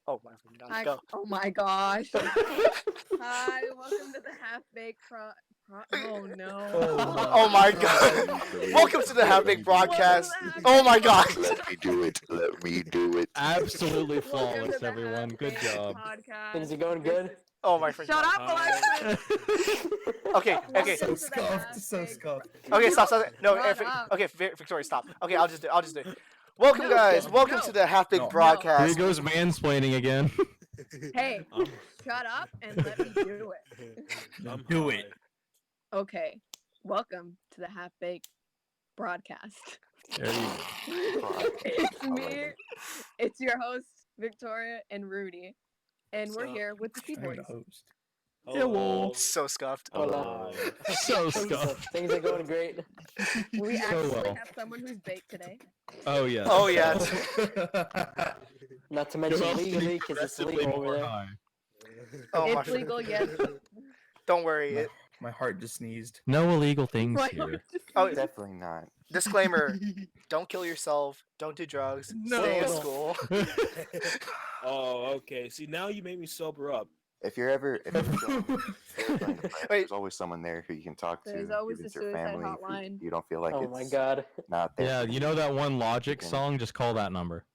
Oh my God, go. Oh my gosh. Hi, welcome to the Half Baked Oh no. Oh my God. Welcome to the Half Baked Broadcast. Oh my God. Let me do it. Let me do it. Absolutely Welcome flawless, to the everyone. Half Good Baked job. Podcast. Things are going good. Oh my freaking Shut God. up, Alexis. Okay. Welcome So to the scuffed. Half So Baked scuffed. Okay. Stop. No. Shut up. Okay. Victoria, stop. Okay. I'll just do it. Welcome, No, guys. Welcome no, to the Half Baked no. Here Broadcast. goes mansplaining again. Hey, shut up and let me do it. Do it. Okay, welcome to the Half Baked Broadcast. There you go. It's me. It's your host, Victoria and Rudy. And we're here with the Si I'm Bois. the host. Hello. So scuffed. Hola. So scuffed. Things are going great. We So actually well. have someone who's baked today. Oh yes. Oh yeah. Not to mention Joel legally, because it's aggressively legal over more there. high. Oh my. It's legal, yes. Don't worry. My heart just sneezed. No illegal things Why here. Oh, Definitely not. Disclaimer: don't kill yourself. Don't do drugs. Stay in No. school. Oh, okay. See, now you made me sober up. If you're feeling depressed, Wait. there's always someone there who you can talk to. There's always if a it's your suicide family, if hotline. you don't feel like Oh it's my god. not there. Yeah, for you know that one Logic can- song? Just call that number.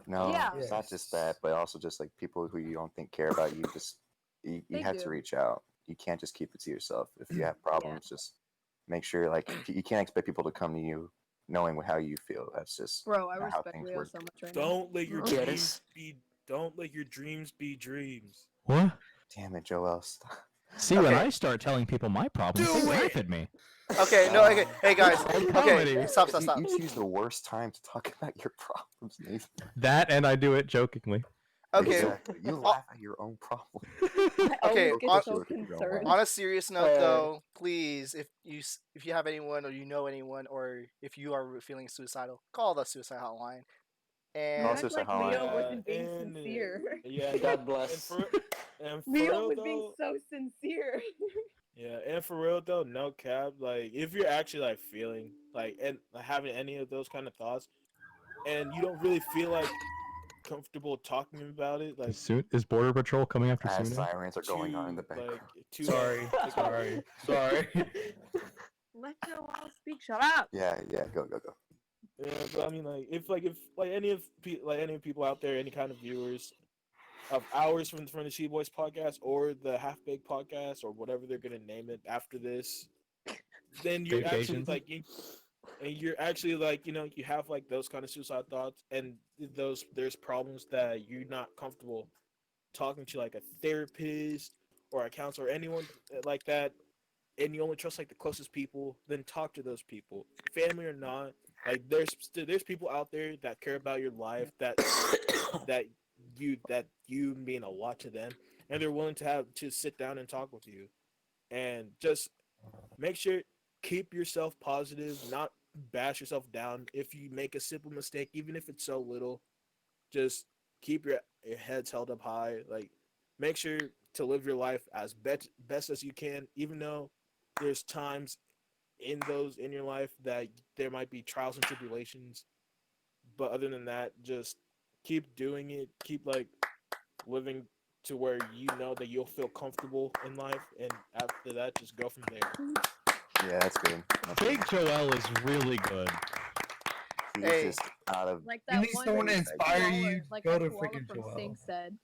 No, Yeah. it's not just that, but also just like people who you don't think care about you. Just you They have do. to reach out. You can't just keep it to yourself. If you have problems, just make sure like you can't expect people to come to you knowing how you feel. That's just Bro, I not how respect things Leo work. so much right now. Don't let your Get dreams us. be. Don't let your dreams be dreams. What? Damn it, Joel. Stop. See, when Okay. I start telling people my problems, they laugh at me. Okay. No. Okay. Hey guys. Okay. Comedy. Stop. You choose the worst time to talk about your problems, Nathan. That and I do it jokingly. Okay. Exactly. You laugh at your own problem. I Okay, always get on- so concerned. On a serious note, Wait. though, please, if you have anyone or you know anyone or if you are feeling suicidal, call the suicide hotline. You And act suicide like Leo hotline. wasn't being and, sincere. Yeah. God bless. And for Leo real was being though, so sincere. yeah, and for real though, no cap. Like, if you're actually like feeling like and having any of those kind of thoughts, and you don't really feel like comfortable talking about it, like Is Border Patrol coming after As Suna? sirens are going on in the background. to Sorry. Sorry. Let Joel speak. Shut up. Yeah, go. Yeah, but I mean, if any of people out there, any kind of viewers of ours from the Si Bois Podcast or the Half Baked Podcast or whatever they're gonna name it after this, then you're actually Vacations? you're actually like you have like those kind of suicide thoughts and there's problems that you're not comfortable talking to like a therapist or a counselor or anyone like that, and you only trust like the closest people, then talk to those people, family or not. Like there's people out there that care about your life, that you mean a lot to them, and they're willing to sit down and talk with you, and just make sure keep yourself positive, not bash yourself down if you make a simple mistake, even if it's so little. Just keep your heads held up high. Like, make sure to live your life as best as you can, even though there's times in your life that there might be trials and tribulations. But other than that, just keep doing it. Keep like living to where you know that you'll feel comfortable in life, and after that, just go from there. Yeah, that's good. Big Joel is really good. He's Hey. just out of. Like You that need one someone to inspire koala- you, like go that to koala freaking from Joel. Sing said,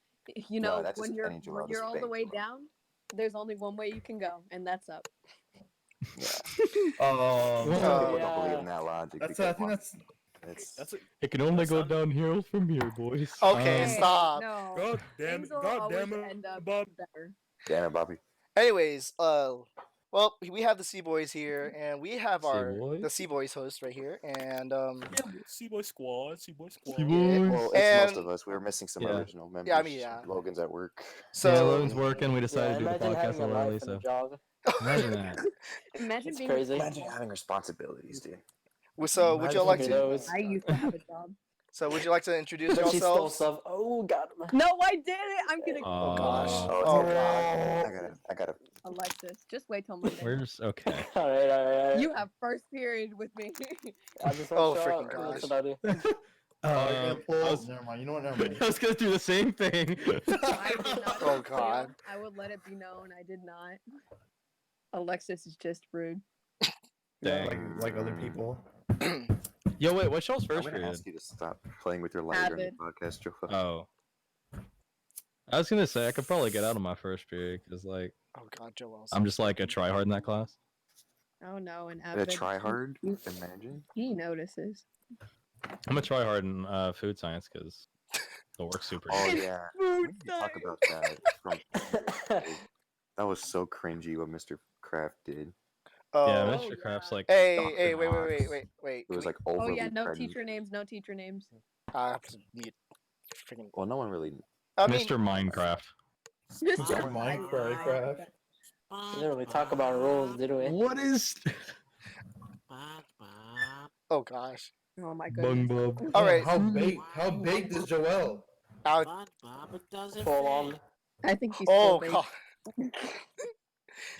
you know, that's when just you're any Joel, just all the big way Joel. down, there's only one way you can go, and that's up. Yeah. Oh, Some Well, people don't believe yeah. in that logic. that's. because I think that's. it's That's it. It can only That go sound- downhill from here, boys. Okay, Hey, stop. No. God damn Things it! will God always damn it, end up Bob. better. damn it, Bobby. Anyways, well, we have the Si Bois here, and we have Si the Bois? Si Bois host right here, and Si Bois Squad, Si Bois Squad. Si Bois. Yeah. Well, it's And- most of us. We were missing some Yeah. original members. Yeah, I mean, yeah. Logan's at work. so Yeah, Logan's working. We Yeah, decided to do the imagine podcast having a a little early, life and a so job. imagine that. Imagine It's being crazy. Imagine having responsibilities, dude. so would you Imagine like Look to? at those. I used to have a job. So would you like to introduce But she stole yourselves? stuff. Oh god. No, I did it. I'm gonna. Oh, gosh. Oh, Oh, God. I gotta. Alexis, just wait till Monday. We're just okay. Alright. You have first period with me. I just Oh, want to show freaking up. gosh. That's what I do. Oh, you're gonna pull. I was- Never mind. You know what? Never mind. I was gonna do the same thing. I did not Oh, do God. fail. I would let it be known I did not. Alexis is just rude. Dang. Like other people. Yo, wait, what's y'all's I'm first gonna period? ask you to stop playing with your lighter on Avid. the podcast, Joe. Oh. I was gonna say I could probably get out of my first period because like Oh God, Joel's. I'm just like a tryhard in that class. Oh no, and A Avid. try hard. Imagine. He notices. I'm a tryhard in food science because the work's super Oh easy. yeah. Food We need to talk about that. That was so cringy what Mr. Kraft did. Oh. Yeah, Oh, Mr. Kraft's yeah. like Hey, Dr. hey, wait. It was like Oh overly yeah, no pregnant. teacher names, no teacher names. You freaking. Well, no one really. I mean, Mr. Minecraft. Mr. Minecraft. We didn't really talk about rules, did we? What is oh gosh. Oh my Bung goodness. Bub? All right. How baked is Joel? Alex. Full on. I think he's Oh full God.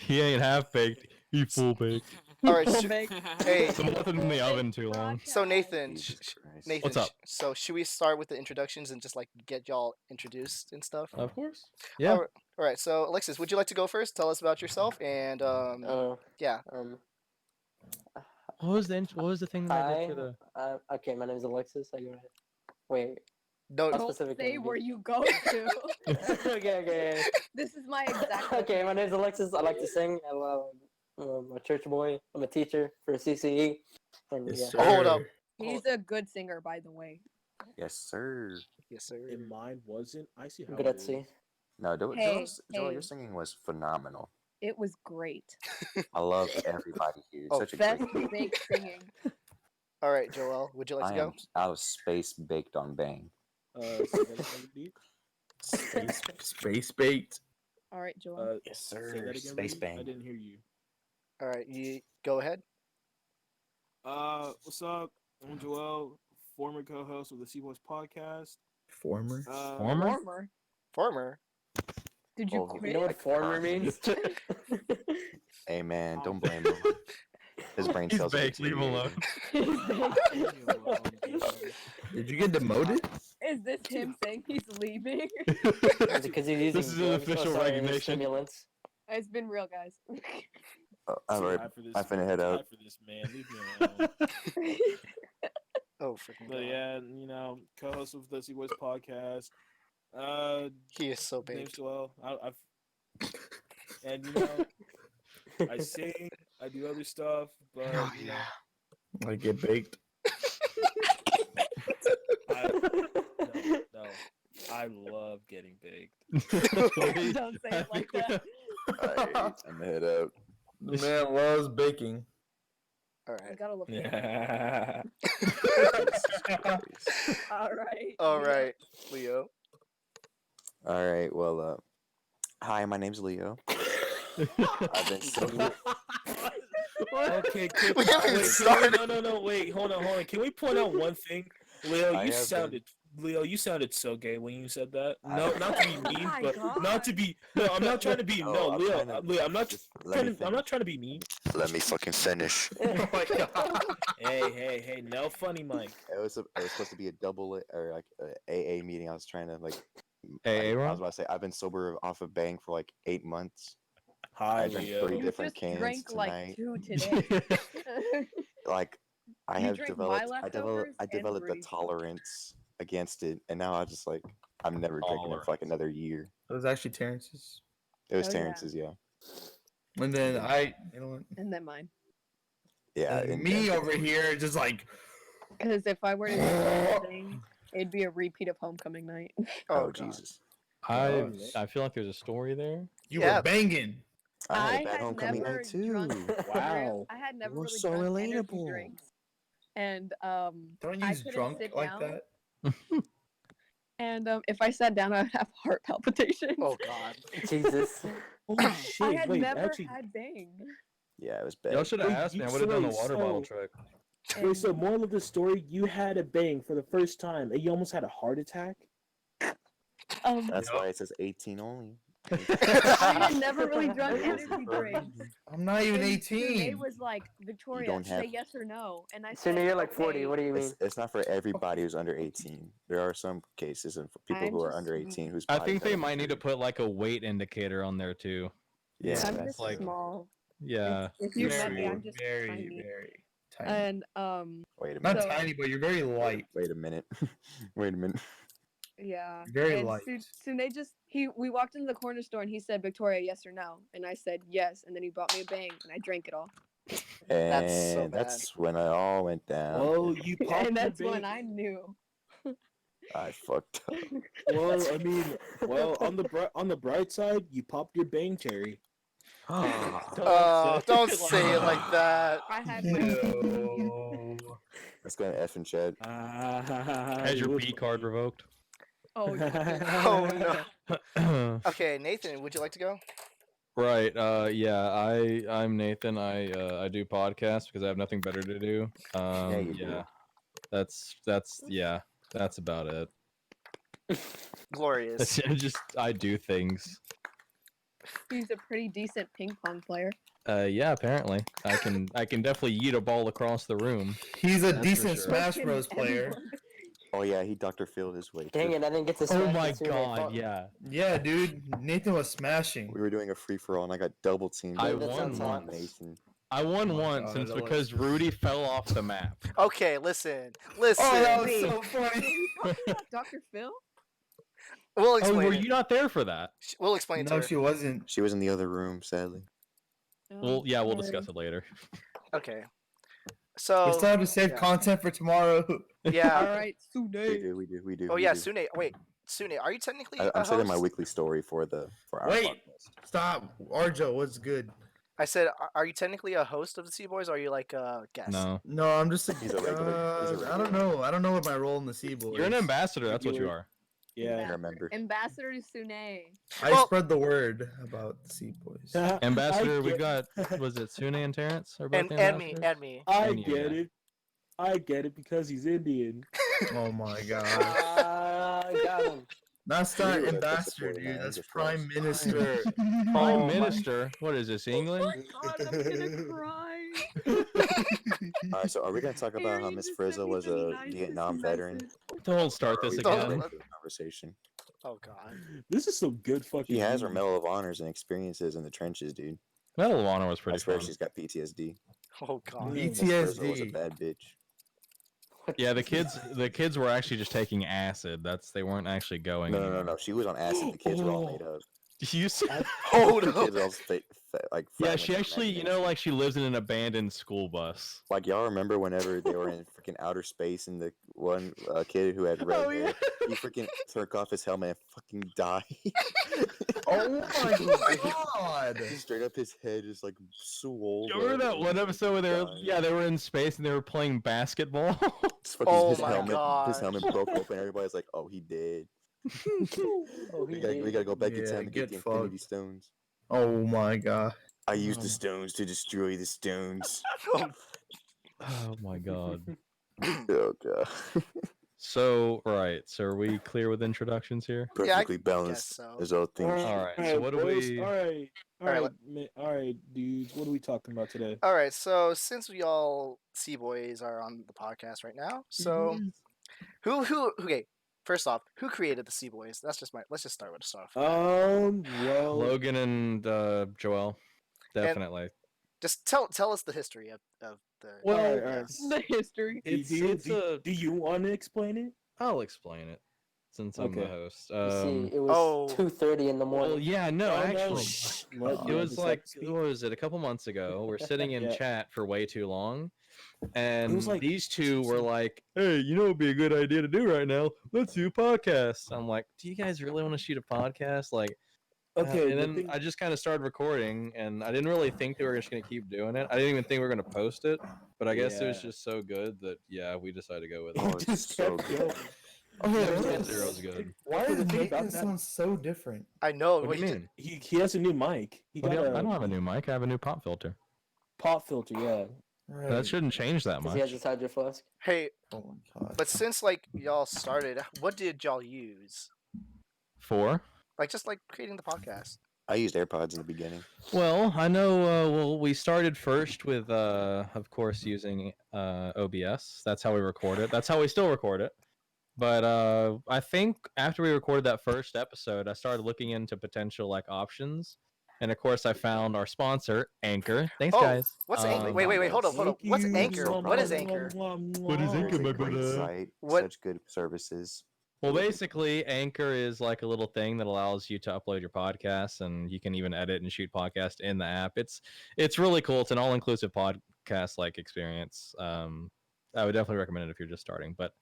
He ain't half baked. He full baked. All right. Full sh- baked. hey. Someone left it in the oven too long. So Nathan, Jesus Christ. Nathan. What's up? So should we start with the introductions and just like get y'all introduced and stuff? Of course. Yeah. All right. So Alexis, would you like to go first? Tell us about yourself and yeah. What was the thing that I Hi. did for the? Okay, my name is Alexis. I go ahead. Wait. No. Don't specific say name, where dude. you go to. okay. This is my exact. Okay, my name is Alexis. I like to sing. I'm a church boy. I'm a teacher for CCE. And yeah. Yes, Oh, hold up. He's a good singer, by the way. Yes, sir. Yes, sir. And mine wasn't. I see how I'm good it at is. C. No, Joel, Hey, Joel, hey. your singing was phenomenal. It was great. I love everybody here. Oh, Such a Best great. baked singing. All right, Joel, would you like I to go? am out of space baked on bang. Say that again, Rudy. Space baked. All right, Joel. Yes, Say that again, Rudy? I didn't hear you. All right, you go ahead. What's up? I'm Joel, former co-host of the Si Bois Podcast. Former. Former? Former. Former. Did you Oh, quit? You know what former means? Hey man, don't blame him. His brain He's cells are baked. Leave him alone. Did you get demoted? Is this him saying he's leaving? Because he's using This is an drugs. official sorry, recognition. Stimulants. It's been real, guys. Alright, I finna head out. For this man, leave me alone. Oh, freaking But God. yeah, you know, co-host of the Si Bois Podcast. He is so Name's baked. Joel. I've and you know, I sing, I do other stuff, but Oh you know, yeah. I get baked. no, I love getting baked. Don't say it like that. Alright, I'm gonna head out. The man loves baking. All I right. gotta look. Yeah. All right. All right, Leo. Alright, well, hi, my name's Leo. I've been so Okay, We haven't even started. No, wait, hold on. Can we point out one thing, Leo? I You have sounded, Leo, you sounded so gay when you said that. I- No, not to be Oh mean, my but God. not to be. No, I'm not trying to be. No, No, I'm Leo, trying to- Leo, I'm not Let me trying to. I'm finish. not trying to be mean. Let me fucking finish. Oh my god. Hey, no funny, Mike. It was supposed to be a double or like a AA meeting. I was trying to like. AA, I Ron? was about to say I've been sober off of bang for like 8 months. Hi, I drank Leo. 3 You different just cans drank tonight. like 2 today. Like I You have drank developed. my I developed. leftovers I and developed a Rudy's. tolerance against it, and now I just like I'm never drinking it for like another year. That was actually Terrence's. It was Oh, yeah. Terrence's, yeah. And then you know what? And then mine. Yeah, And me over here just like. Because if I were to do anything, it'd be a repeat of homecoming night. Oh, God. Jesus! I feel like there's a story there. You Yeah. were banging. I had a I bad had homecoming never night too. drunk- Wow. I had never We're really so drunk energy relatable. drinks. And Don't I use couldn't drunk sit like down. that. And if I sat down, I would have heart palpitations. Oh God. Jesus. Holy I shit! had Wait, never actually, had bang. Yeah, it was bad. Y'all should have Wait, asked me. I you- would have done the wait, water bottle so- trick. wait. So, moral of the story: you had a bang for the first time, and you almost had a heart attack. That's why it says 18 only. I had never really drunk energy drinks. I'm not even And Sune 18. was like, Victoria, don't say have- yes or no. And I So said, you're like 40. okay. What do you mean? It's not for everybody who's under 18. There are some cases and for people I'm who are just- under 18 whose I bodies think are they might need to mature. put like a weight indicator on there too. Yeah, I'm that's just like- small. Yeah. If you met me, Very, I'm just very, tiny. very tiny. And Wait a Not minute. So- tiny, but you're very light. Wait a minute. Wait a minute. yeah. Very and light. Sune we walked into the corner store and he said, Victoria, yes or no? And I said yes. And then he bought me a bang and I drank it all. That's so And that's when it all went down. Well, you popped And your that's when bang. I knew. I fucked up. Well, I mean, on the bright side, you popped your bang cherry. Don't say it like that. I had No. Let's go to F and chat. Has your B card revoked? Oh, yeah. Oh no. Okay, Nathan, would you like to go? Right. Yeah. I'm Nathan. I do podcasts because I have nothing better to do. you do. Yeah. That's about it. Glorious. I do things. He's a pretty decent ping pong player. Yeah. Apparently, I can definitely yeet a ball across the room. He's a That's for decent sure. Smash Fucking Bros. player. everyone. Oh yeah, he Dr. Phil his way. Dang too. it, I didn't get to Oh smash my the Sune god. fuck. Yeah. Yeah, dude. Nathan was smashing. We were doing a free for all, and I got double teamed. I by That sounds won hot. Nathan. I won Oh my once, God, and it's that was- because Rudy fell off the map. Okay, listen. Oh, that was Wait. so funny. Dr. Phil? We'll Oh, explain were it. you not there for that? We'll explain to No, her. she wasn't. She was in the other room, sadly. Well, yeah, we'll sorry. discuss it later. Okay. We So still have to save yeah. content for tomorrow. yeah. Alright, We Sune. do, we do. Oh we yeah, do. Sune. Wait, Sune, are you technically I'm a saving my host? weekly story for our Wait. podcast. Stop. Arjo, what's good? I said, are you technically a host of the Sea Boys, or are you like a guest? No, No, I'm just a. He's a regular- he's a I don't know. I don't know what my role in the Sea Boys. you're an ambassador. That's what you You- are. Yeah. I remember. Ambassador to Sune. I Well- spread the word about the Sea Boys. Ambassador, we got was it Sune and Terrence? Are both And the and me, ambassadors? and me. I And you, get yeah. it. I get it because he's Indian. Oh my god. Got him. That's not Really, that's ambassador, disappointing, dude. man. That's Just prime was. minister. Prime Oh my- Minister. What is this, England? God, I'm gonna cry. All right, so are we gonna talk about how Harry Miss just sent Frizzle me was the a nicest Vietnam veteran? message. Don't start Or are this we Don't- just again. going into the conversation. Oh god. This is some good fucking. She has her news. Medal of Honors and experiences in the trenches, dude. Medal of Honor was I pretty swear fun. she's got PTSD. Oh god. Me- Miss Frizzle was a PTSD. bad bitch. Yeah, the kids were actually just taking acid. They weren't actually going. No. anywhere. She was on acid. The kids were all made up. You said, Hold The up. kids all like yeah, fragmented she actually, imagination. like she lives in an abandoned school bus. Like y'all remember whenever they were in freaking outer space and the one kid who had red Oh, hair, yeah. he freaking took off his helmet and fucking died. Oh my god. Just straight up his head is like swole. You remember that one episode where Dying. they were in space and they were playing basketball? Just fucking Oh his my helmet, gosh. his helmet broke open. Everybody's like, "Oh, he dead." Oh, We gotta go back in Yeah, time to get get the Infinity fucked. Stones. Oh my god. I used the Oh. stones to destroy the stones. Oh my god. Oh god. So right, so are we clear with introductions here? Yeah, I Perfectly balanced so. as all things. Alright, All right, so alright, what do boys, we- All right, all Alright, right, all right, dudes. What are we talking about today? All right. So since we all Sea Boys are on the podcast right now, so who? Okay. First off, who created the Sea Boys? Let's just start with the stuff. Well, Logan and Joel, definitely. Just tell us the history of the. Well, Alright, alright. The history. do, It's, you, it's do, a, do you want to explain it? I'll explain it since I'm the Okay. host. You see, it was Oh. 2:30 in the Well, morning. yeah, no, Oh, no, actually, shh. Oh, Let- it let was the like, second what was it? A couple months ago, we're sitting in Yeah. chat for way too long, and was like- these two were like, "Hey, you know, what'd be a good idea to do right now? Let's do a podcast." I'm like, "Do you guys really want to shoot a podcast?" Like, Okay, and the then thing- I just kind of started recording, and I didn't really think they were just gonna keep doing it. I didn't even think we were gonna post it, but I guess it was Yeah. just so good that yeah, we decided to go with Oh, it. it's just so kept good. going. Okay, Yeah, what Stand is- Zero is good. why The does thing Nathan about that- sound so different? I know. What do you mean? He has a new mic. He What do got you- I a don't have a new mic. I have a new pop filter. pop filter. Yeah. Right. That shouldn't change that Because he has much. his hydro flask. Hey, Oh my god. but since like y'all started, what did y'all use? For Like just like creating the podcast. I used AirPods in the beginning. Well, I know. Well, we started first with, of course, using OBS. That's how we record it. That's how we still record it. But I think after we recorded that first episode, I started looking into potential like options, and of course, I found our sponsor, Anchor. Thanks, Oh, guys. what's Anchor? Wait, hold up. What's Anchor? What is Anchor? What is Anchor, It's my a great brother? site. What- Such good services. Well, basically, Anchor is like a little thing that allows you to upload your podcast, and you can even edit and shoot podcast in the app. It's really cool. It's an all-inclusive podcast like experience. I would definitely recommend it if you're just starting. But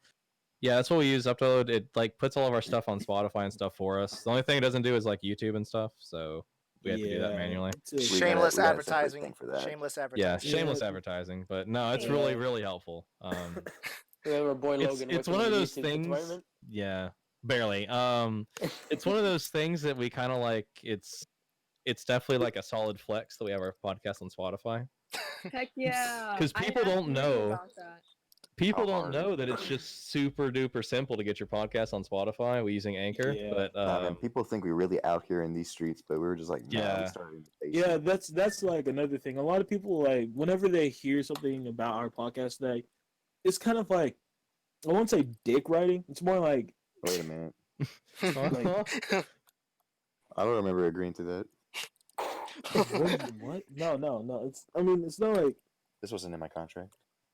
yeah, that's what we use. Upload it like puts all of our stuff on Spotify and stuff for us. The only thing it doesn't do is like YouTube and stuff. So we have to do that manually. Shameless we got a separate advertising. thing for that. Shameless Yeah, advertising. shameless advertising. But no, it's really really helpful. Remember boy Logan. It's working one of in the those YouTube things. department? Yeah, barely. It's one of those things that we kind of like. It's definitely like a solid flex that we have our podcast on Spotify. Heck yeah. 'Cause I people asked don't you know. about that. People How don't hard. know that it's just super duper simple to get your podcast on Spotify. We're using Anchor, Yeah. but Nah, man, people think we're really out here in these streets, but we were just like, nah, Yeah. we started in the Yeah, basement. that's like another thing. A lot of people like whenever they hear something about our podcast, like it's kind of like I won't say dick writing. It's more like Wait a minute. like- I don't remember agreeing to that. what? No. It's not like This wasn't in my contract.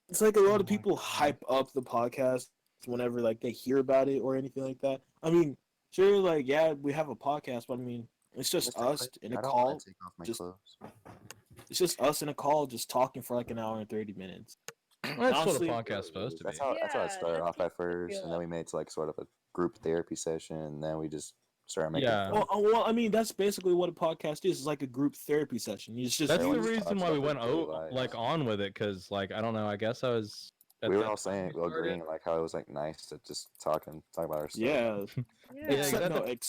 it's like a lot of people hype up the podcast whenever like they hear about it or anything like that. I mean, sure, like yeah, we have a podcast, but I mean, it's just Mr. us Clint, in a I don't call. wanna take off my just- clothes. It's just us in a call, just talking for like an hour and 30 minutes. that's what a honestly, podcast's supposed to be. That's how it Yeah, started that's off what at I first, feel and then we like. made it to like sort of a group therapy session, and then we just started making Yeah. fun. Well, I mean, that's basically what a podcast is. It's like a group therapy session. It's just That's the everyone just reason talks why we about went their daily lives. like on with it, because like I don't know. I guess I was. at We were that all time saying, we we started. agreeing, like how it was like nice to just talk about our stuff. yeah. Yeah.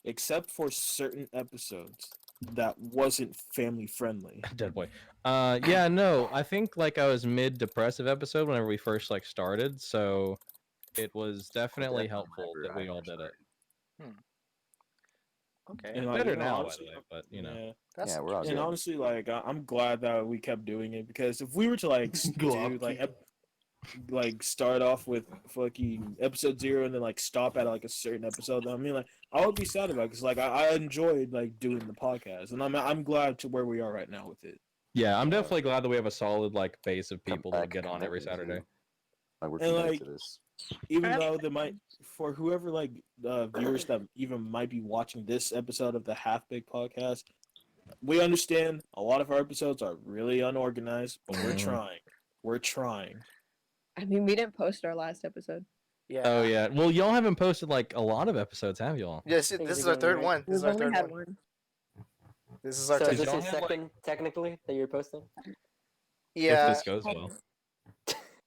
Except for certain episodes that wasn't family friendly. Dead boy. Yeah, no, I think like I was mid depressive episode whenever we first like started, so it was definitely helpful that we all did it. Okay. And, like, Better you know, now, by honestly, the way, but you know. yeah. That's Yeah, we're all And good. honestly, like I'm glad that we kept doing it because if we were to like do like start off with fucking episode 0 and then like stop at like a certain episode, I mean like I would be sad about it because like I enjoyed like doing the podcast and I'm glad to where we are right now with it. Yeah, I'm definitely glad that we have a solid like base of Come people that back, get on every commitment, Saturday. too. Like we're And, committed like, to this. Even though they might for whoever like viewers that even might be watching this episode of the Half Baked Podcast, we understand a lot of our episodes are really unorganized, but we're Mhm. trying. We're trying. I mean, we didn't post our last episode. yeah. Oh yeah. Well, y'all haven't posted like a lot of episodes, have y'all? Yes, Things this are is our going third great. one. This We've is our only third had one. one. This is our So third. this y'all is have, like- second technically that you're posting. Yeah. If this goes well.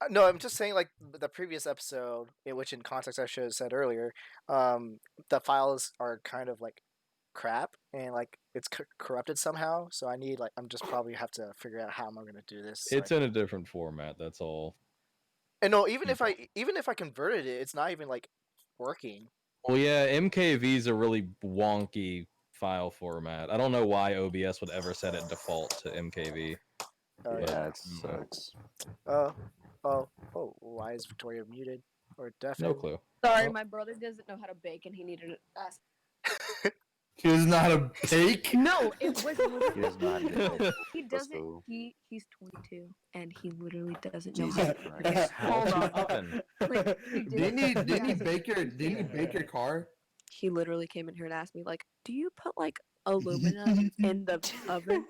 No, I'm just saying like the previous episode, in which in context I should have said earlier, the files are kind of like crap and like it's corrupted somehow. So I need like I'm just probably have to figure out how am I going to do this. It's like, in a different format, that's all. and no, even if I converted it, it's not even like working. Well, yeah, MKV is a really wonky file format. I don't know why OBS would ever set it default to MKV. Oh Yeah, yeah. it sucks. Oh, why is Victoria muted or deaf? No clue. Sorry, Oh. my brother doesn't know how to bake, and he needed to ask. He was not a bake. No, it was He literally. does not know. He Let's doesn't. go. He's 22, and he literally doesn't know Jesus how. Christ. Hold on. Oven. Wait, he Didn't he ask- bake your car? He literally came in here and asked me, like, "Do you put like aluminum in the oven?"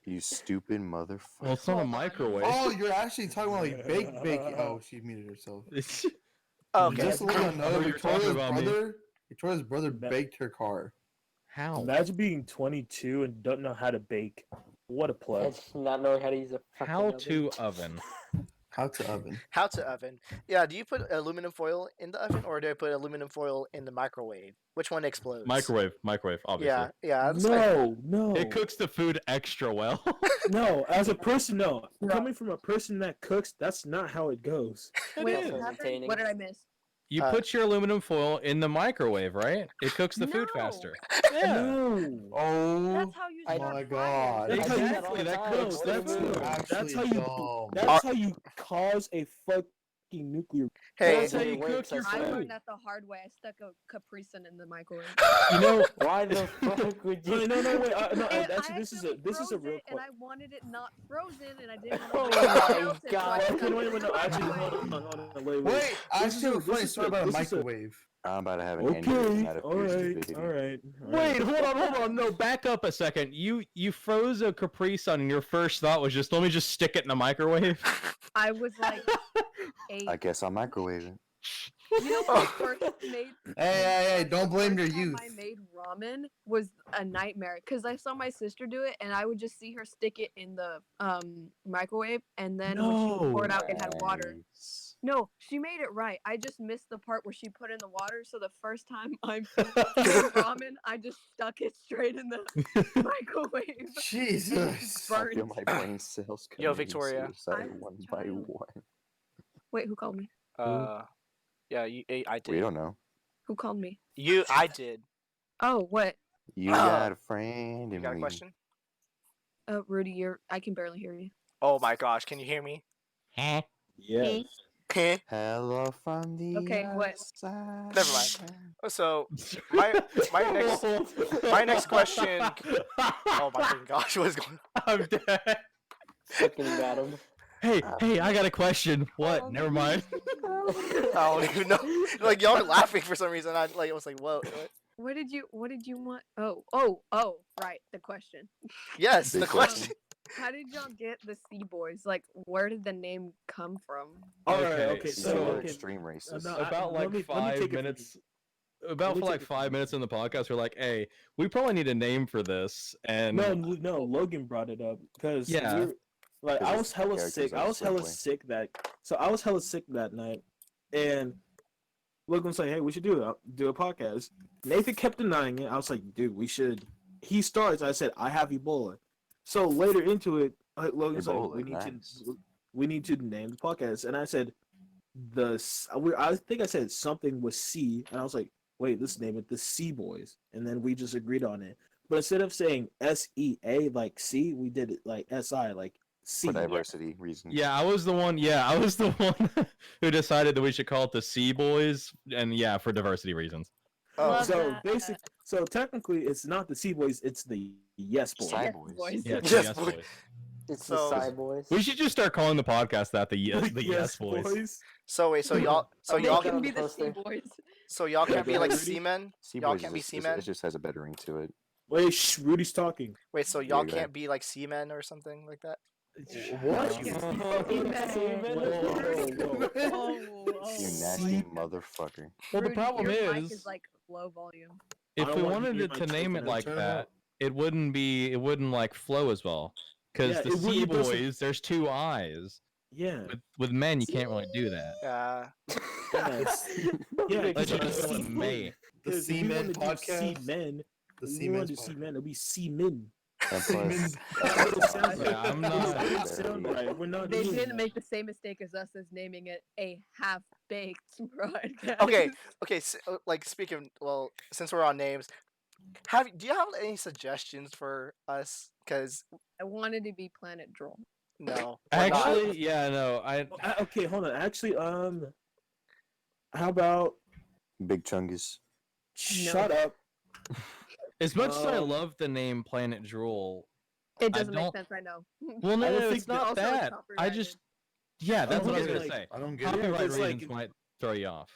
You stupid motherfucker. Well, it's not a Hold on. microwave. Oh, you're actually talking about like bake. Oh, she muted herself. Okay. Just to let you know, You're talking about me. Victoria's brother baked her car. How? Imagine being 22 and don't know how to bake. What a plug. And not knowing how to use a fucking How oven. to oven? How to oven? How to oven? Yeah. Do you put aluminum foil in the oven or do I put aluminum foil in the microwave? Which one explodes? Microwave, obviously. Yeah. That's fine. No. It cooks the food extra well. No, as a person, no. No. Coming from a person that cooks, that's not how it goes. It Wait, is. what happened? Entertaining. What did I miss? You put your aluminum foil in the microwave, right? It cooks the food No. faster. Yeah. No. Oh That's how you I- start my fryers. god. That's how you- Exactly, that cooks the That's food. That's That's how you. dumb. That's how you cause a fucking nuclear. Hey, That's how It you works, cook your I I swear. food. learned that the hard way. I stuck a Capri Sun in the microwave. You know, Why the fuck would you? No, wait. No, And actually, I this is a froze real it, and question. I wanted it not frozen, and I didn't Oh want to my melt it, so I God. stuck Okay, it wait, in no. the Actually, microwave. hold on, wait. Wait, I This just have a is funny this story is about a this is microwave. I'm about to have an Okay, aneurysm out of all pure right, stupidity. all right. wait, hold on. No, back up a second. You froze a Capri Sun, and your first thought was just, let me just stick it in the microwave. I was like 8. I guess I'll microwave it. You know when I first made. Hey, the don't blame first your time youth. I made ramen was a nightmare because I saw my sister do it, and I would just see her stick it in the microwave, and then when she would pour it out, it had water. Nice. No, she made it right. I just missed the part where she put in the water. So the first time I made ramen, I just stuck it straight in the microwave. Jesus. I feel Burnt. my brain cells Yo, committing Victoria. suicide I was one a by child. one. Wait, who called me? Yeah, I did. We don't know. Who called me? I did. Oh, what? You got a friend You in got a me. question? Rudy, I can barely hear you. Oh my gosh, can you hear me? Yes. Hello from the Okay, what? outside. Never mind. So my next question. Oh my fucking gosh, what is going on? I'm dead. Fucking got him. Hey, I got a question. What? Never mind. I don't even know. Like y'all are laughing for some reason. I was like, whoa. What? What did you want? Oh, right, the question. Yes, Big the question. How did y'all get the Si Boys? Like, where did the name come from? All right. Okay, Okay. These so- are okay. extreme racist. no, About let like me take 5 it from minutes. Let About me for take like it from 5 minutes in the podcast, we're like, hey, we probably need a name for this. And No. Logan brought it up because Yeah. like 'Cause I it's was the hella characters sick. of I was hella Subway. sick that night, and Logan was like, "Hey, we should do a podcast." Nathan kept denying it. I was like, "Dude, we should." He starts. I said, "I have Ebola." So later into it, Logan's like, Ebola, nice. we need to name the podcast," and I said, I think I said something with C, and I was like, "Wait, let's name it the Si Boys," and then we just agreed on it. But instead of saying SEA like C, we did it like SI like C. For diversity reasons. yeah, I was the one. Yeah, I was the one who decided that we should call it the Si Boys, and yeah, for diversity reasons. Oh, Love So that. so technically, it's not the C Boys, it's the Yes Boys. Side Yes, boys. boys. Yeah, it's Yes, the Yes boy. Boys. It's So- the Side Boys. We should just start calling the podcast that the Yes Boys. so wait, so y'all They y'all can can on be the the Si poster. Boys. so y'all can't be like Rudy? seamen. Sea Y'all Boys can't be is just, seamen? it just has a better ring to it. Wait, shh, Rudy's talking. Wait, so Yeah, y'all go can't ahead. be like seamen or something like that? What? You nasty motherfucker. Well, the Rudy, problem your mic is, is like low volume. I if don't we want wanted you it near to my name mic, it like turn it that, up. it wouldn't like flow as well. Because Yeah, the it would- Si it doesn't- Boys, there's two eyes. Yeah. With men, you can't really do that. Yeah, Let's because just go with May. The if we Seamen wanted to do podcast. C-men, The if we Seamen wanted to see men, it'll be C-men. And Seamen. plus, That's what it sounds like. Yeah, I'm It not- doesn't sound right. We're not They doing didn't that. make the same mistake as us as naming it a half-baked broadcast. Okay. Like speaking, well, since we're on names, do you have any suggestions for us? Because I wanted to be Planet Droll. no, we're not. Actually, yeah, no, Okay, hold on. Actually, how about Big Chungus. shut up? as much as I Um, love the name Planet Drool, It doesn't don't- make sense, I know. well, no, I don't no, think it's not Also, it's that. I copyrighted. just, yeah, that's what I was get gonna it. say. I don't get it. Copyright It's like- reasons might throw you off.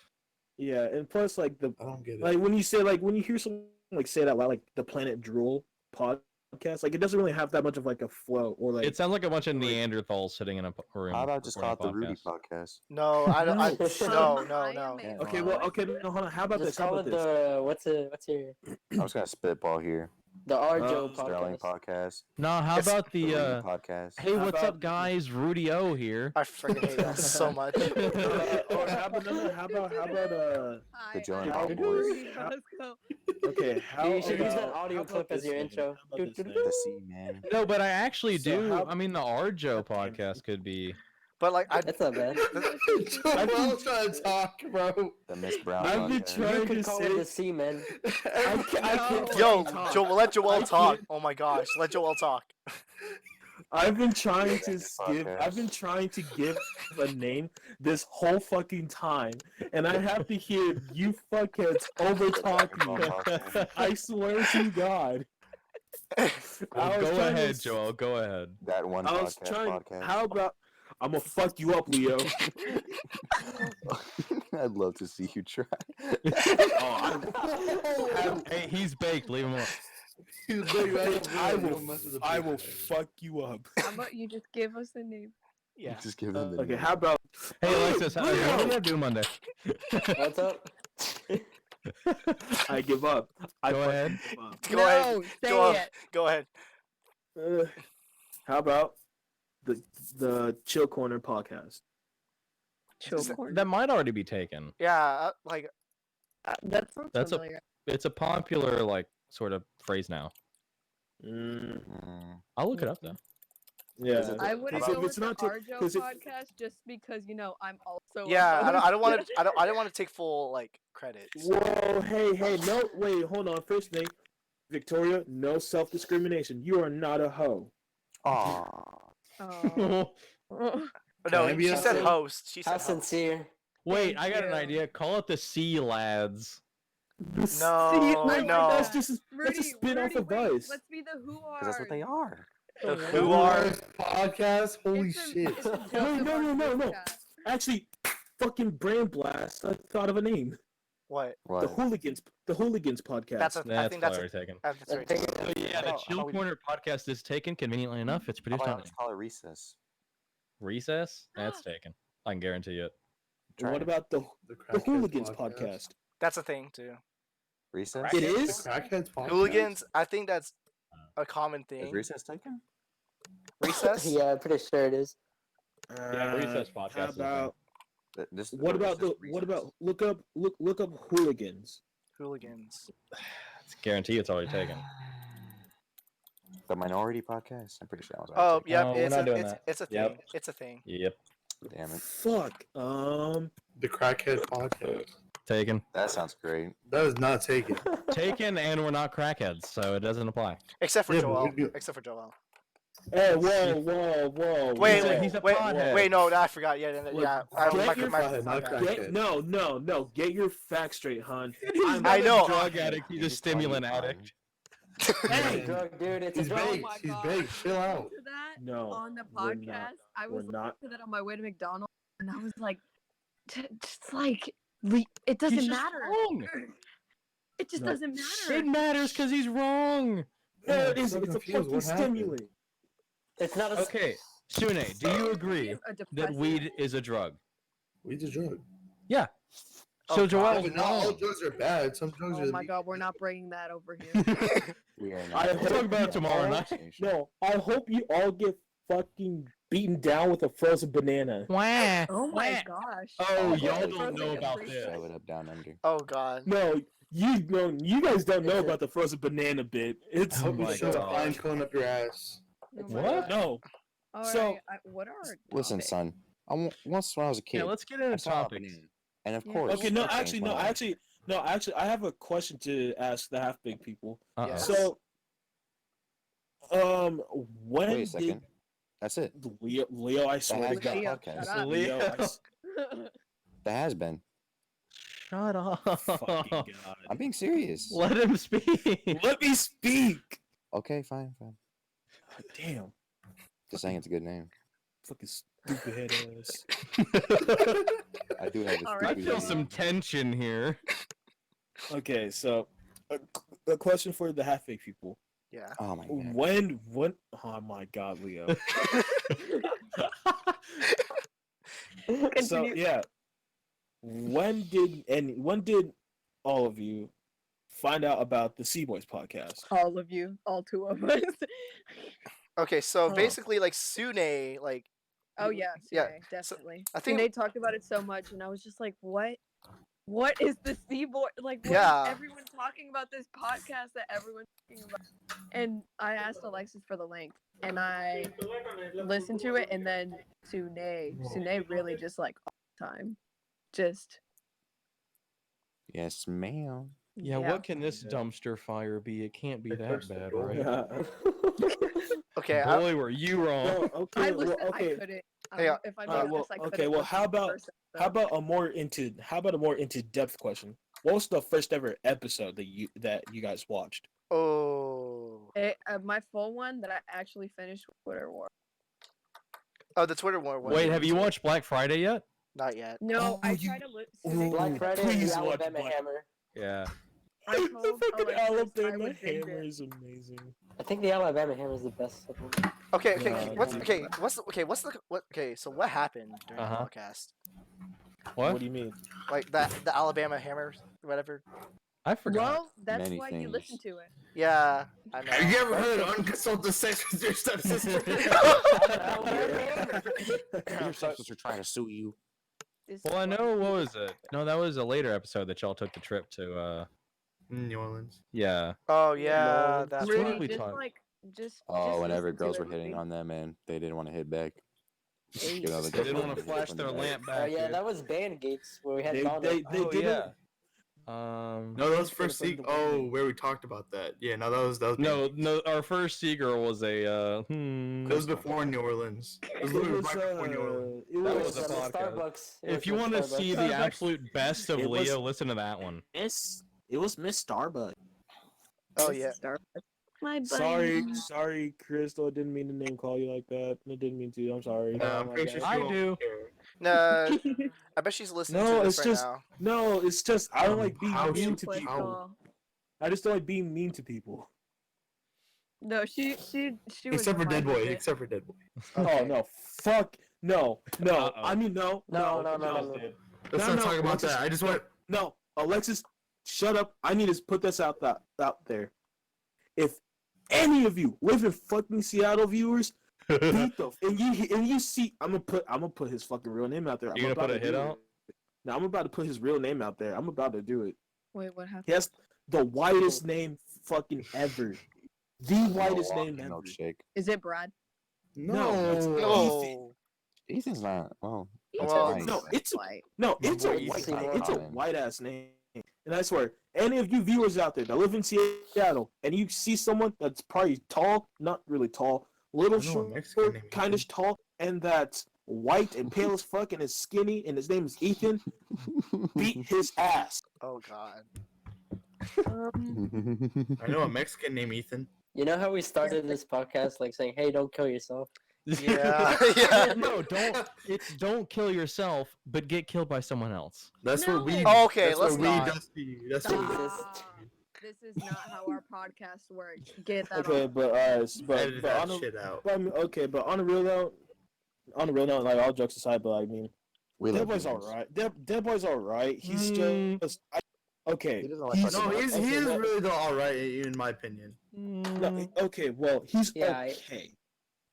Yeah, and plus, like I don't get it. like when you say when you hear someone like say it out loud, like the Planet Drool podcast, like it doesn't really have that much of like a flow or like. It sounds like a bunch of like- Neanderthals sitting in a room. How about just call it the recording a Rudy podcast. podcast? No, I don't. No. No. I am Yeah. a Okay, well, okay, no, hold on. How about Just this? How call about it this? the what's your I was gonna spitball here. the Arjo Sterling podcast. podcast. No, how Yes, about The the Rudy podcast. hey, How what's about- up, guys? Rudy O here. I freaking hate that so much. Or how about The Joan how- Hall boys. Let's go. okay, how You should use that about- audio how clip about as your this intro. one? How about this one? The Sea Man. No, but I actually So do. how- I mean, the Arjo Okay. podcast could be. But like That's not bad. Joel's trying to talk, bro. The Miss Brown. I've been podcast. You trying could to call say. it the C, man. I can't yo, fucking talk. Joel, let Joel I talk. can't- Oh my gosh, let Joel talk. I've been trying to This give. podcast. I've been trying to give a name this whole fucking time, and I have to hear you fuckheads over talk me. I swear to God. I Well, was go trying to ahead, s- Joel. Go ahead. That one I was podcast. trying. podcast. How about? I'm gonna fuck you up, Leo. I'd love to see you try. Hey, he's baked. Leave him alone. I will fuck you up. How about you just give us a name? Yeah. Just give them the Okay, name. how about? Hey, Alexis, what are you Leo! gonna do Monday? What's up? I give up. I Go fucking ahead. give up. Go ahead. No, say Go on. it. Go ahead. How about the Chill Corner podcast? Chill Is it- corner. That might already be taken. Yeah, like That sounds That's a- familiar. It's a popular like sort of phrase now. Mm, I'll look it up though. yeah. Is it I How wouldn't about- go if with it's the not ta- Arjo 'cause if- podcast just because I'm also. a yeah, I host. don't want to. I don't want to take full like credit. Whoa, hey, no, wait, hold on. First thing, Victoria, no self-discrimination. You are not a hoe. Aw. Oh. No, I be she a said host? host. She How said host. sincere. Wait, Thank I got an you. idea. Call it the Sea Lads. No, I like no. That's just Rudy, that's a spin-off of wait, Vice. let's be the who are. Because that's what they are. The Oh, who wow. are. podcast? Holy It's a- shit. it's a Wait, joke no, of our no. podcast. Actually, fucking brain blast. I thought of a name. What? What? The Hooligans podcast. That's a. I That's think that's. already taken. That's I right. think Oh yeah, the No, Chill no, we- Corner podcast is taken. Conveniently enough, it's How produced about on let's call it recess? Recess. That's taken. I can guarantee it. And what about the Crackheads Hooligans podcast? That's a thing too. Recess? It The is. Crackheads podcast? Hooligans. I think that's a common Is thing. recess taken? Recess. Yeah, I'm pretty sure it is. Yeah, Recess podcast How is a thing. about This, what or about this the is what about recess? look up Hooligans? Hooligans. Guarantee it's already taken. The Minority Podcast? I'm pretty sure that was Oh, already taken. yep. No, we're it's not a, doing it's, that. it's a thing. Yep. It's a thing. Yep, Damn it. Fuck. The Crackhead podcast. taken. That sounds great. That is not taken. Taken, and we're not crackheads, so it doesn't apply. Except for Yeah, but Joel. we do- Except for Joel. Hey, whoa. Wait, whoa, he's a wait, pothead. wait. No, I forgot. Yeah, Look, yeah. get your pothead, not bad. crackhead. No. Get your facts straight, hon. He's not I a know. drug addict. He's a He's calling you stimulant fine. addict. Hey, Drug, dude, it's He's a drug. baked. my He's God. baked. Chill out. To that no. on the we're podcast, not. I was We're not. listening to that on my way to McDonald's, and I was like, just like it doesn't He's just matter. wrong. It just No. doesn't matter. It matters because he's wrong. No, Yeah, it is. I'm It's a confused. fucking What happened? stimulant. It's not a. Okay, Sune, do you agree A that depressant. weed is a drug? Weed's a drug. Yeah. Oh, So God. Yeah, Joel's but not all wrong. drugs are bad. Some drugs Oh are. my god, we're not bringing that over here. We are I not. hope We'll talk about you it tomorrow all- night. No, I hope you all get fucking beaten down with a frozen banana. Wah. Oh my Wah. gosh. Oh, Yeah, y'all frozen don't know about Capri this. Sun. Shove it up down under. Oh God. No, you guys don't know about the frozen banana bit. It's I hope you my shove a God. pine cone up your ass. Oh my What? God. no. All So- right, what are our Listen, topics? son. Once when I was a kid, Yeah, let's get I into saw a topics. banana. And of Yeah. course. Okay, no, I changed my mind. actually, I have a question to ask the half big people. Uh-oh. Yes. So, when Wait a second. That's it. did Leo? I swear to has been God, Leo, podcast. shut up. Leo, I Leo. s- That has been. Shut up. fucking God. I'm being serious. Let him speak. Let me speak. Okay, fine. Damn, Just saying it's a good name. fucking stupid head ass. I do have a All I right, stupid feel name. some tension here. Okay, so a question for the half big people. Yeah. Oh my god. When? Oh my God, Leo. So Continue. yeah, when did all of you find out about the Si Bois podcast? All of you, all two of us. Okay, so Huh. basically, like Sune, like Oh yeah, Yeah, Sune, definitely. I think- Sune talked about it so much, and I was just like, "What? What is the Si Bois? Like, what is Yeah. everyone talking about this podcast that everyone's talking about?" And I asked Alexis for the link, and I listened to it, and then Sune really just like all the time, just Yes, ma'am. Yeah, what can this dumpster fire be? It can't be that bad, right? Okay, Boy, were you wrong. No, okay, I well, listened. okay. I couldn't. Yeah, If I'm All right, being well, honest, I couldn't. okay, well, listen how to the about first how episode. about a more into depth question? What was the first ever episode that you guys watched? oh, My full one that I actually finished was Twitter War. oh, the Twitter war one. Wait, have you watched Black Friday yet? Not yet. No, Oh, I you- tried to listen. Ooh, Black Friday and please the watch Alabama Black- Hammer. Yeah. I The told fucking Alexis I Alabama would binge Hammer it. is amazing. I think the Alabama Hammer is the best. Okay, so what happened during the Uh-huh. podcast? What? do you mean? Like the Alabama Hammer, whatever. I forgot. Well, that's Many why you things. listen to it. Yeah, I know. Have you ever heard of unconsulted sex with your stepsister? Your sisters are trying to sue you. This Well, I is know. What was it? No, that was a later episode that y'all took the trip to. New Orleans. Yeah. Oh yeah, No, that's Rudy, right. Rudy, we just talked. like just. Oh, just whenever listen to girls it, were hitting Rudy. on them and they didn't want to hit back. Hey. You know, the They girls didn't want wanted to hit flash from their the back. lamp Oh back. yeah, dude. that was Band Gates where we had They Donald. they Oh, did yeah. it. No, that was first from seek. the Oh, beginning. where we talked about that. Yeah, no, that was No. Our first Seagull was a. It was before New Orleans. It was It literally was, right before New Orleans. it That was, was a Miss podcast. Starbucks. It If was you Miss want to Starbucks. see the Starbucks. absolute best of It was- Leo, listen to that one. it was Miss Starbucks. Oh This yeah. is Starbucks. My Sorry, Crystal. I didn't mean to name call you like that. I didn't mean to. I'm sorry. No, I'm my pretty sure God. she I won't do. care. No, I bet she's listening No, to this it's right just- now. No, it's just I don't like being How mean she- to Play people. call. I just don't like being mean to people. No, she was. Except for Dead Boy. reminded it. Except for Dead Boy. Okay. Oh no, fuck no. Uh-oh. I mean no. No. Let's No, not talk about Alexis, that. I just want. No, Alexis, shut up. I need to put this out there. If any of you live in fucking Seattle, viewers, beat the and you see, I'm gonna put his fucking real name out there. You I'm gonna about put a to hit do out? it. No, I'm about to put his real name out there. I'm about to do it. Wait, what happened? He has the whitest name fucking ever. The whitest name ever. Milkshake. Is it Brad? No, it's No. Ethan's not. Well, that's Well, fine. no, it's White. no, My it's a boy white, Ethan. it's a Fine. white ass name. And I swear, any of you viewers out there that live in Seattle and you see someone that's probably tall, not really tall, little I know a short, Mexican named kind of Ethan. tall, and that's white and pale as fuck and is skinny and his name is Ethan, beat his ass. Oh god. I know a Mexican named Ethan. You know how we started this podcast like saying, "Hey, don't kill yourself." Yeah. Yeah. No, don't. It's don't kill yourself, but get killed by someone else. That's what we. No. Oh, okay, That's let's what we. not. That's what we. Stop. This is not how our podcast works. Get that Okay, off. but Edit but that on a, shit out. but I mean, okay, but on a real note, like all jokes aside, but I mean, We Dead love Boy's Jesus. alright. Dead Boy's alright. He's just okay. He doesn't like he's- fucking No, He's- he is well- really the all right in my opinion. No, okay, well, he's Yeah, okay.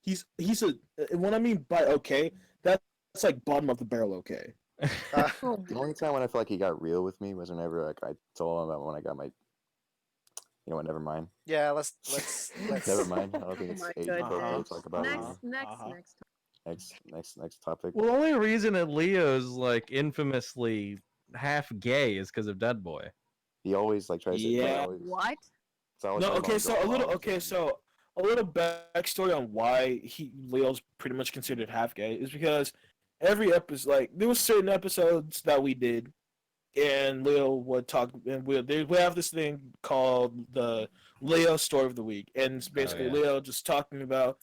He's a. What I mean by okay, that's like bottom of the barrel okay. Oh, The only time when I feel like he got real with me was whenever like I told him about when I got my. You know what? Never mind. Yeah, let's Never mind. I don't think Oh it's my age appropriate goodness. to talk about it. Next. Next topic. Well, the only reason that Leo's like infamously half gay is because of Dead Boy. He always like tries to. Yeah. What? No, okay, so a little backstory on why Leo's pretty much considered half gay is because every episode, like there was certain episodes that we did, and Leo would talk, and we have this thing called the Leo Story of the Week, and it's basically yeah. Leo just talking about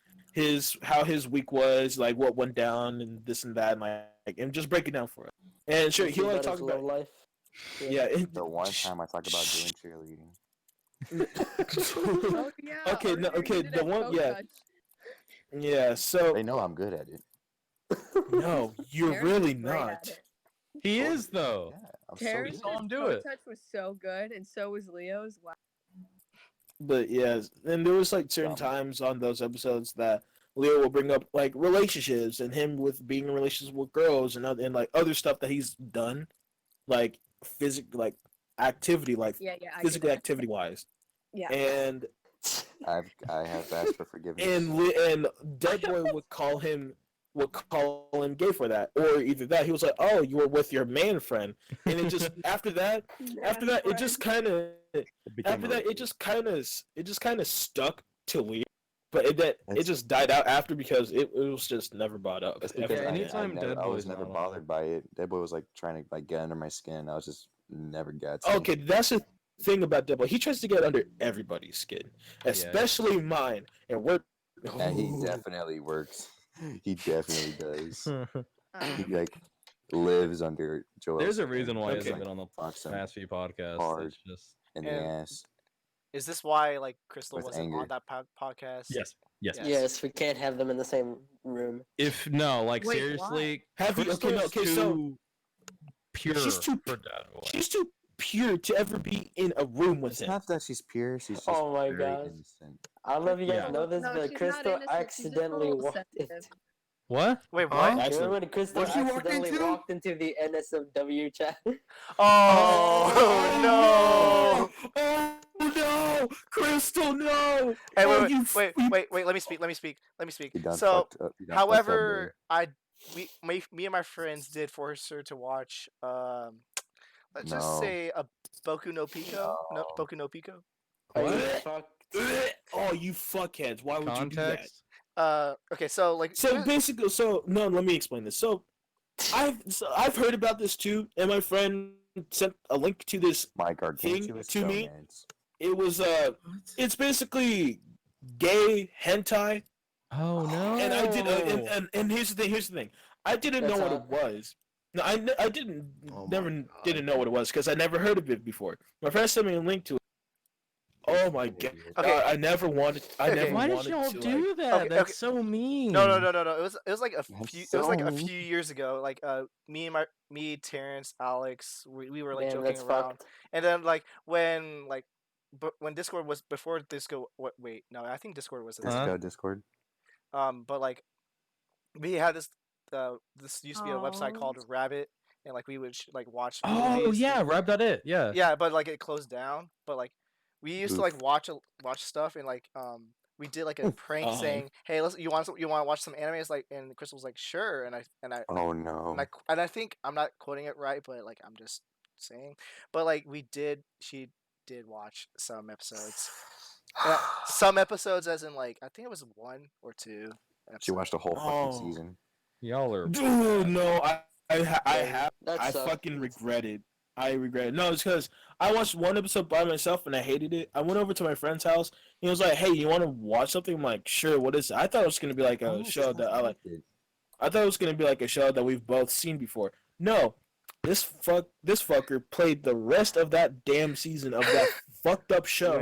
how his week was, like what went down and this and that, and like and just break it down for us. And sure, he'll like talk about life. yeah. The one time I talked about doing cheerleading. Oh yeah. Okay, no, earlier okay, you did the a one- toe yeah. touch. Yeah, so They know I'm good at it. no, you're Terrence really was great not. at it. He is though. Yeah, I'm so Terrence's good. saw him do toe it. touch was so good, and so was Leo's. Wow. But yeah, and there was like certain times on those episodes that Leo will bring up like relationships and him with being in relationships with girls and like other stuff that he's done, like activity, like Yeah, I physical get that. activity wise. Yeah. And I have asked for forgiveness. and Dead Boy would call him gay for that, or either that he was like, "Oh, you were with your man friend," and it just after that it just kind of stuck to Leo, but it just died out after because it was just never brought up. That's because anytime Dead I was Boy's never not bothered by it. Dead Boy was like trying to like get under my skin. I was just never got to. Okay, that's the thing about Dead Boy. He tries to get under everybody's skin, especially mine, and we're. And he definitely works. He definitely does. He like lives under Joel. There's a reason why he Okay. hasn't been on the past few podcasts. hard. It's just in the And- ass. Is this why like Crystal With wasn't anger. on that podcast? yes. Yes. Yes, we can't have them in the same room. If no, like Wait, seriously, Have you- okay, no, Crystal's okay, so- too pure She's too- for Dead Boy. She's too pure to ever be in a room with It's him. not that she's pure. She's just Oh my very gosh. innocent. I don't know if you guys Yeah. know this, No, but she's not Crystal innocent, she's just a accidentally little walked sensitive. into. What? Wait, Huh? what? You Actually- remember when Crystal What she walked accidentally into? walked into the NSFW chat? Oh, no! Oh no, Crystal, no! Hey, Oh, wait, you wait, f- wait, wait. Let me speak. He done So, fucked up. He done fucked up, however, baby. me and my friends did force her to watch. Let's just No. say a Boku no Pico. No, No. Boku no Pico. Are you What? fucked? Oh, you fuckheads! Why would you do that? Context? Okay, so like. So basically, let me explain this. So I've heard about this too, and my friend sent a link to this. My gargantuous to me- romance. It was it's basically gay hentai, Oh no! and I did, and here's the thing. Here's the thing. I didn't That's know what hot. it was. No, I didn't Oh my never God. didn't know what it was because I never heard of it before. My friend sent me a link to it. Oh my god! Okay. I never wanted. I Okay. never Why did wanted y'all to, do like, that? Okay, That's okay. so mean. No. It was like a That's few. It was like a so mean. few years ago. Like me, Terrence, Alex, we were like Damn, joking that's around, fucked. and then like when Discord was before Disco. Wait, no, I think Discord was. Discord. But like we had this used to be a website Aw. called Rabbit, and like we would like watch. Oh movies. yeah, Rap.it. Yeah. Yeah, but like it closed down. But like we used to like Oof. watch stuff, and like we did like a prank saying, "Hey, you want to watch some anime?" It's like, and Crystal was like, "Sure," and I Oh no. and I think I'm not quoting it right, but like I'm just saying. But like she did watch some episodes. Some episodes, as in like I think it was 1 or 2. She episodes. watched the whole fucking Oh. season. Y'all are. Dude, no, I have. That I sucked. fucking regret it. I regret it. No, it's because I watched one episode by myself and I hated it. I went over to my friend's house. He was like, "Hey, you want to watch something?" I'm like, "Sure." What is it? I thought it was gonna be like a show that I like. I thought it was gonna be like a show that we've both seen before. No, this fucker played the rest of that damn season of that fucked up show.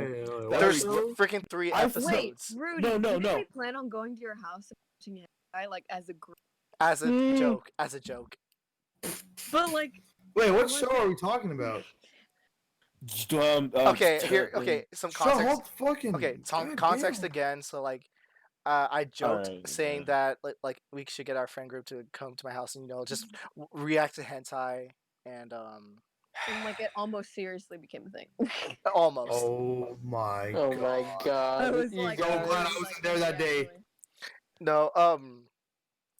That There's was- freaking 3 I've- episodes Wait, Rudy, No, did no. we plan on going to your house and watching it like as a group? as a Mm. joke. As a joke. But like, Wait, what show are we talking about? Okay, here. Okay, some Shut context. up, fucking. Okay, God context damn. again. So like, I joked Alright, saying yeah. that like we should get our friend group to come to my house and just react to hentai and and like it almost seriously became a thing. almost. Oh my Oh god. my god. I was You like, So guys- glad I wasn't there that day. exactly. No,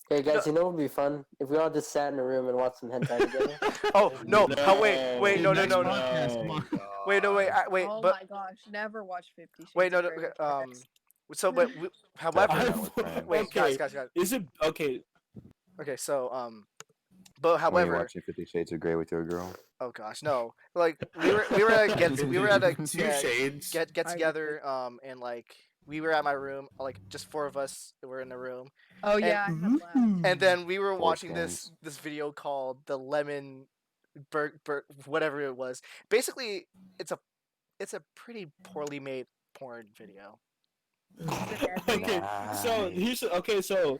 Hey guys, you know what would be fun? If we all just sat in a room and watched some hentai together. Oh no! Oh wait, no, Next no. podcast, come on. Wait, no, wait, wait, Oh but my gosh, never watch 50 Shades wait, no, of no. Grey with Okay, Rex. so but however, I- wait, okay. guys. Is it okay? Okay, so but When you're however, watching 50 Shades of Grey with your girl. oh gosh, no, like we were at a Two shades. get I together and like we were at my room, like just 4 of us were in the room, Oh yeah, I have laughed. and then we were Four watching skins. this video called the Lemon whatever it was. Basically, it's a pretty poorly made porn video. Okay, so here's so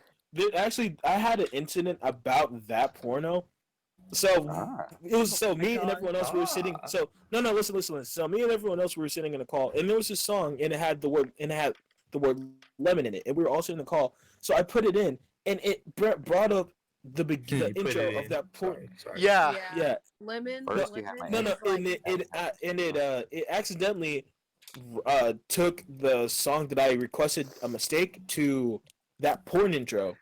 actually I had an incident about that porno. So it was so me and God. everyone else we were sitting. So no, listen. So me and everyone else we were sitting in a call, and there was this song, and it had the word lemon in it, and we were all sitting in the call. So I put it in, and it brought up the You put intro it of in. that porn. Sorry. Yeah. Yeah. Lemon. First you lemon have my No, is no, like- and it accidentally took the song that I requested a mistake to that porn intro,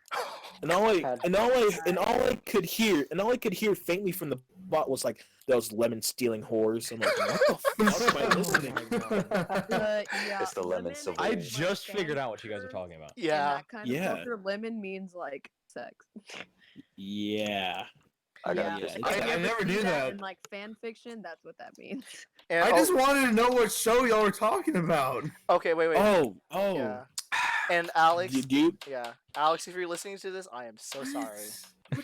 and all I could hear faintly from the bot was like those lemon stealing whores. I'm like, what the fuck am I listening? Yeah, It's the lemon silver. I is, just like, figured out what you guys are talking about. in Yeah. that kind of Yeah. culture, lemon means like sex. Yeah. I Yeah. got If I you ever never see knew that. in like fan fiction. That's what that means. And, I just wanted to know what show y'all were talking about. okay, wait. Oh. Yeah. And Alex, Dude. yeah, Alex, if you're listening to this, I am so sorry.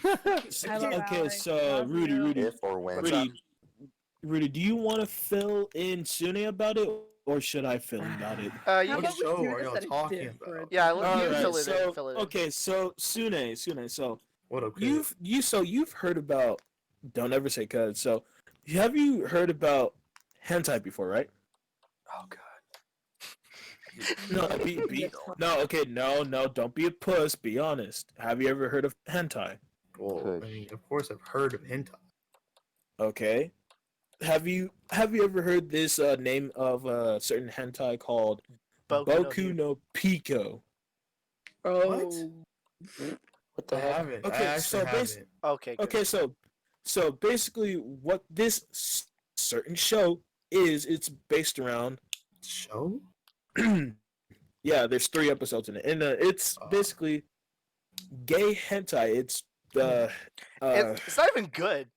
Hello, Okay, Alex. so Love Rudy, you. Rudy, If or when. What's up? Rudy, do you want to fill in Sune about it, or should I fill in about it? You How What can, about we show do are this y'all at a talking different about? yeah, time? you Alright, fill it so in. Fill it in. okay, so Sune, so What okay? you've heard about, don't ever say cuz. So have you heard about hentai before, right? Oh god. No, no, don't be a puss. Be honest. Have you ever heard of hentai? Well, I mean, of course I've heard of hentai. Okay. Have you ever heard this name of a certain hentai called Boku no Pico? Oh. What the I heck? haven't. Okay, I so actually haven't. Okay. Good. Okay, so basically, what this certain show is, it's based around. Show? Yeah, there's 3 episodes in it, and it's basically gay hentai. It's the It's not even good.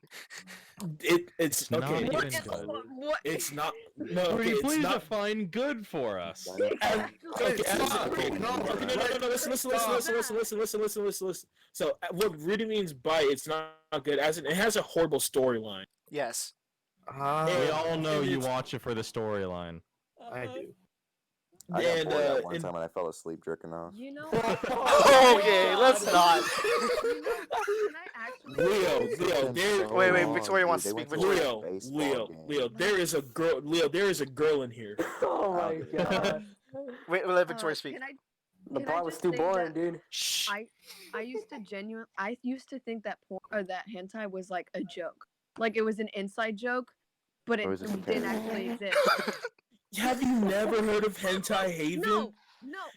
it's not okay. even It's, good. What? it's not no. Okay, Rudy, it's please not. define good for us. Listen. So what Rudy means by it's not good, as in it has a horrible storyline. Yes. We all know you it's- watch it for the storyline. I do. I got And, bored that one and- time when I fell asleep jerking off. You know. Okay, let's not. Can I actually? Leo, there. Wait, long, Victoria dude. wants to They speak. went to a Victoria. baseball game. Leo, there is a girl. Leo, there is a girl in here. Oh my god. Wait, we'll let Victoria speak. Can I? The Can I bar was just too say boring, that dude. Shh. I used to think that porn or that hentai was like a joke, like it was an inside joke, but it Or is it didn't parody? actually exist. Have you never heard of Hentai Haven? No,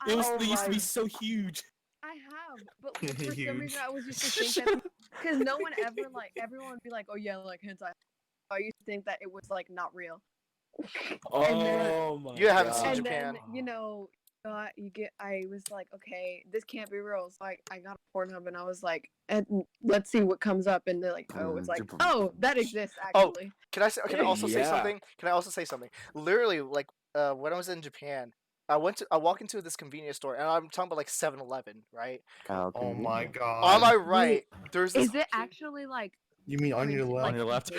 It was. Oh They used to my- be so huge. I have, but for some Huge. reason I was used to think that because no one ever like everyone would be like, oh yeah, like hentai. I used to think that it was like not real. And then- Oh my. You haven't seen God. And Japan. then I was like, okay, this can't be real. So I got a Pornhub and I was like, and let's see what comes up. And they're like, oh, it's like, oh, that exists Oh. actually. Can I also say Yeah. something? Can I also say something? Literally, like when I was in Japan, I walk into this convenience store, and I'm talking about like 7-Eleven, right? How Oh convenient. my god. On my right, there's this. Is it actually like? You mean on your Like- left? On your left.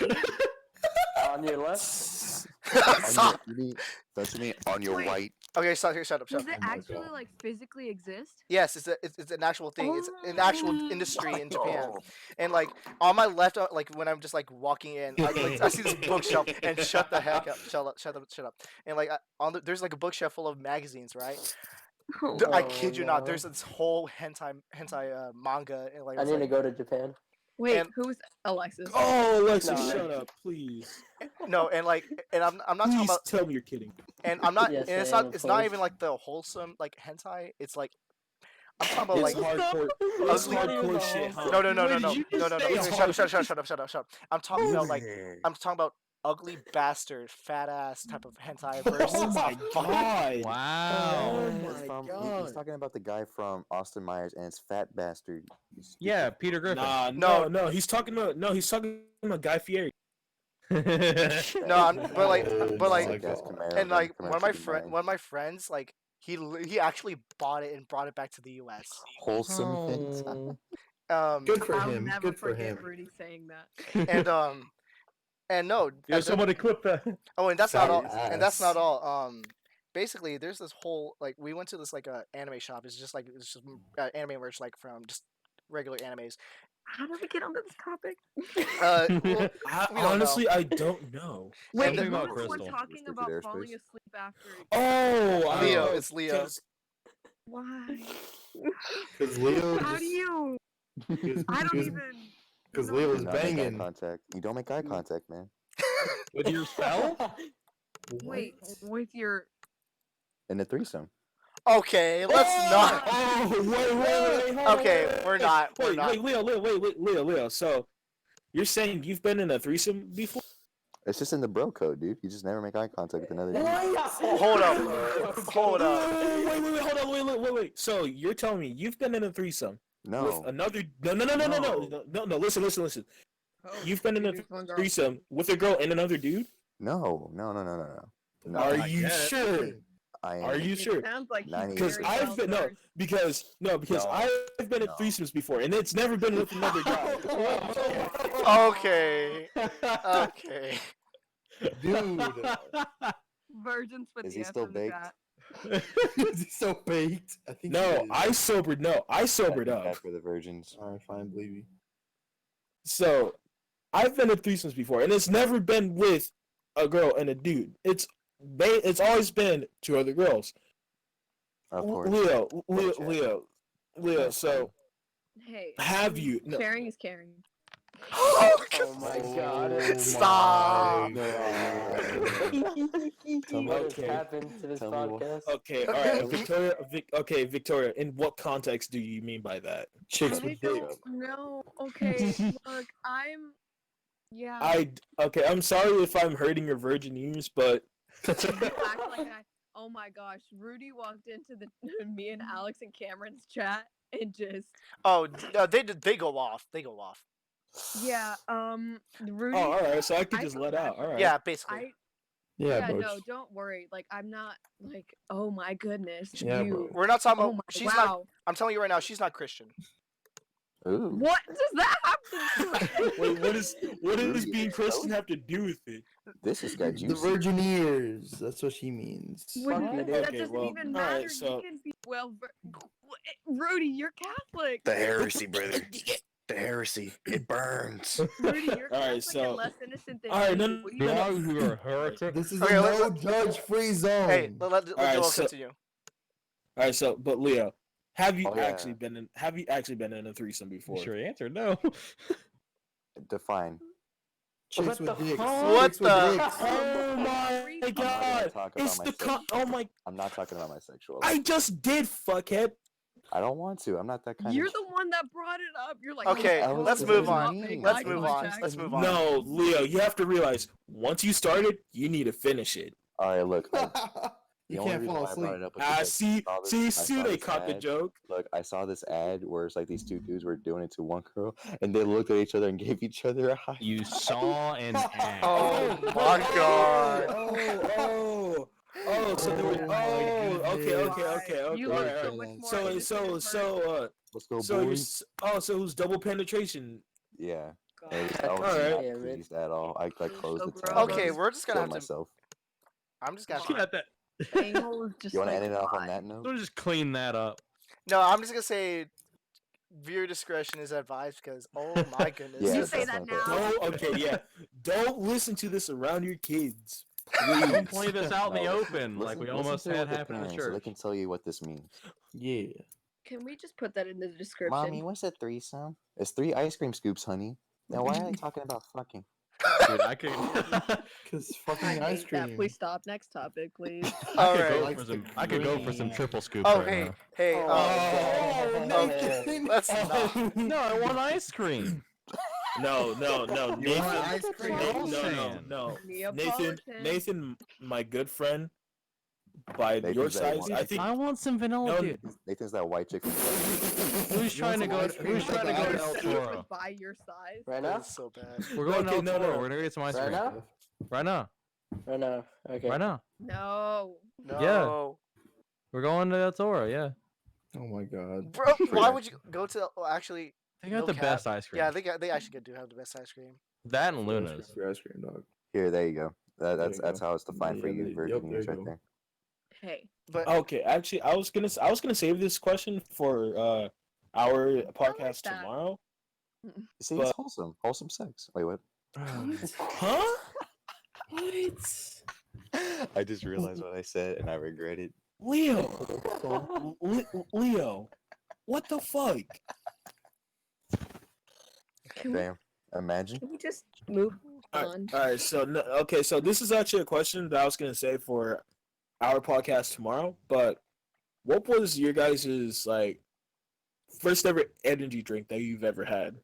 On your left? Stop. Don't you mean on your Wait. right? Okay, shut up. Shut Does up. it Oh my actually God. like physically exist? Yes, it's an actual thing. It's an actual industry in Japan. Oh. And like on my left, like when I'm just like walking in, I see this bookshelf and shut the heck up, shut up. And like there's like a bookshelf full of magazines, right? I kid you not. no. There's this whole hentai manga and like I it's need to like- go to Japan. Wait, And- who's Alexis? Oh, Alexis, No. shut up, please. no, and like and I'm not talking Please about tell me you're kidding. and I'm not Yes, and it's I am, not of not course. even like the wholesome like hentai. It's like I'm talking about It's like hardcore. It's ugly- hardcore shit, huh? no. Wait, did you just say Shut up. I'm talking about like I'm talking about ugly bastard, fat ass type of hentai versus Oh my god. Wow. Oh It's my from, God. he's talking about the guy from Austin Myers and it's Fat Bastard. you stupid. Yeah, Peter Griffin. No. He's talking about Guy Fieri. No, but like Oh but like my That's God. Camaro, and like Camaro one of my should be mine. one of my friends like he actually bought it and brought it back to the U.S. Wholesome Oh. hentai. Good for I'll him. never Good for forget him. Rudy saying that. and no Yeah, somebody clip that. oh and that's not all Fat and that's not ass. all basically there's this whole like we went to this like anime shop. It's just anime merch like from just regular animes. How did we get onto this topic? Well, we don't Honestly, I don't know. Wait, Something who about was the one Crystal. talking Restricted about airspace. falling asleep after? Oh, I Leo, know. it's Leo. Why? Because Leo How do you? I don't even. Because know. Leo Do was not make eye banging. contact. You don't make eye contact, man. With yourself? Wait, with your in a threesome. Okay, let's not. Oh, wait. Hold on, Okay, wait. we're not. We're Wait, not. Leo. So, you're saying you've been in a threesome before? It's just in the bro code, dude. You just never make eye contact with another dude. Hold up. Hold up. Wait, hold on, wait. So, you're telling me you've been in a threesome No. with another? No. Listen. You've been in a threesome with a girl and another dude? No. Are Not you yet. sure? I am. Are you sure? It sounds like he's 90. Because very I've been because No. I've been in No. threesomes before, and it's never been with another guy. Okay. Okay. Dude, virgins for Is the he F still in the baked? chat. is he so baked? I think. No, he is. I sobered Bad up. for the virgins. All right, fine, believe you. So I've been in threesomes before, and it's never been with a girl and a dude. It's always been two other girls. Of course. Leo. So Hey, have you? No. sharing is caring. Oh my god. Stop. Tell me- What Okay. has happened to this Tell me what- podcast? Okay, all right, Victoria. In what context do you mean by that? Chicks I with don't dick. know. Okay, look, yeah. I'm sorry if I'm hurting your virgin ears, but You act like I. Oh my gosh, Rudy walked into the me and Alex and Cameron's chat and just Oh, no, they go off. They go off. yeah. Rudy. oh, all right. So I could I just feel let bad out. for All right. Yeah, basically. I Yeah, bro. no, don't worry. Like I'm not like oh my goodness, Yeah, you. bro. We're not talking Oh about. my She's wow. not. I'm telling you right now, she's not Christian. Ooh. What does that have to do? Wait, what does Rudy being is Christian so- have to do with it? This is got The juicy. virgin ears. That's what she means. When, Fuck you, dude. that Okay, doesn't well, even all right, matter. so- You can be Rudy, you're Catholic. The heresy, brother. The heresy. It burns. Rudy, you're All right, Catholic so- and less innocent than all right, me. no, What do you no, think? you're a heretic. This is Okay, a let's- no judge-free zone. Hey, let Alright, Joel so- continue. All right, so but Leo, have you Oh, yeah. actually been in a threesome before? Sure, answer no. Define. Chicks What with the dicks. fuck? What Chicks with the- dicks. Oh my I'm not gonna god! talk It's about the my oh my! I'm not talking about my sexual I life. just did, fuckhead. I don't want to. I'm not that kind You're of. the one that brought it up. You're like, Okay, oh, let's God, move not on. big Let's eye move on. contact. Let's move on. No, Leo, you have to realize once you started, you need to finish it. All right, look. You the only can't reason fall why I brought asleep. it up was because I saw this- I saw they this caught the ad. joke. Look, I saw this ad where it's like these two dudes were doing it to one girl, and they looked at each other and gave each other a high. You saw an ad. Oh my god. So they were. Oh my Okay. You All look right, so all much right. more So innocent Let's go, so you're boys. so it was double penetration. Yeah. God. I was Alright. not Yeah, man. pleased at all. I like So closed the gross. tab. Okay, and we're just gonna killed have to. myself. I'm just gonna. Come on. Got that. Angle is just You want to like, end it off on why? that note? We'll just clean that up. No, I'm just gonna say, viewer discretion is advised because oh my goodness. Yeah, You that's say that not now. Don't listen to this around your kids. Don't Please. play this out in the No, open like we Listen almost to it had with the happen in the parents so they church. can tell you what this means. Yeah. Can we just put that in the description? Mommy, what's a threesome? It's 3 ice cream scoops, honey. Now, why are they talking about fucking? Dude, I could. Because I fucking ice hate that. cream. Please stop. Next topic, please. All I could go right. for some. I could go for some triple scoops Oh right hey now. hey. Oh, Okay. Let's not. No, I want ice cream. No. You want ice cream? No. Neapolitan. Nathan, my good friend, by Nathan's your that size, one. I think. I want some vanilla, No, dude. Nathan's that white chick from. Who's trying to go? ice cream Who's trying to go to El like Toro? By your size. Right That now? is so bad. We're going to Okay, El no, Toro. no. We're gonna get some ice Right cream. now? Right now. Right now. Okay. Right now. No. No. We're going to El Toro. Yeah. Oh my god. Bro, why would you go to? Well, actually, They got No the cap. best ice cream. yeah, they actually do have the best ice cream. That and Luna's. Free ice cream, dog. Here, there you go. That's you that's go. how it's defined for Yeah, you, there- virgin yep, there years you right go. there. Hey. But Okay, actually, I was gonna save this question for our podcast that. tomorrow. See, But- it's wholesome sex. Wait, what? Huh? What? I just realized what I said and I regret it. Leo, Leo, what the fuck? Can we, Damn. Imagine. can we just move on? All right. So this is actually a question that I was gonna say for our podcast tomorrow. But what was your guys' like first ever energy drink that you've ever had?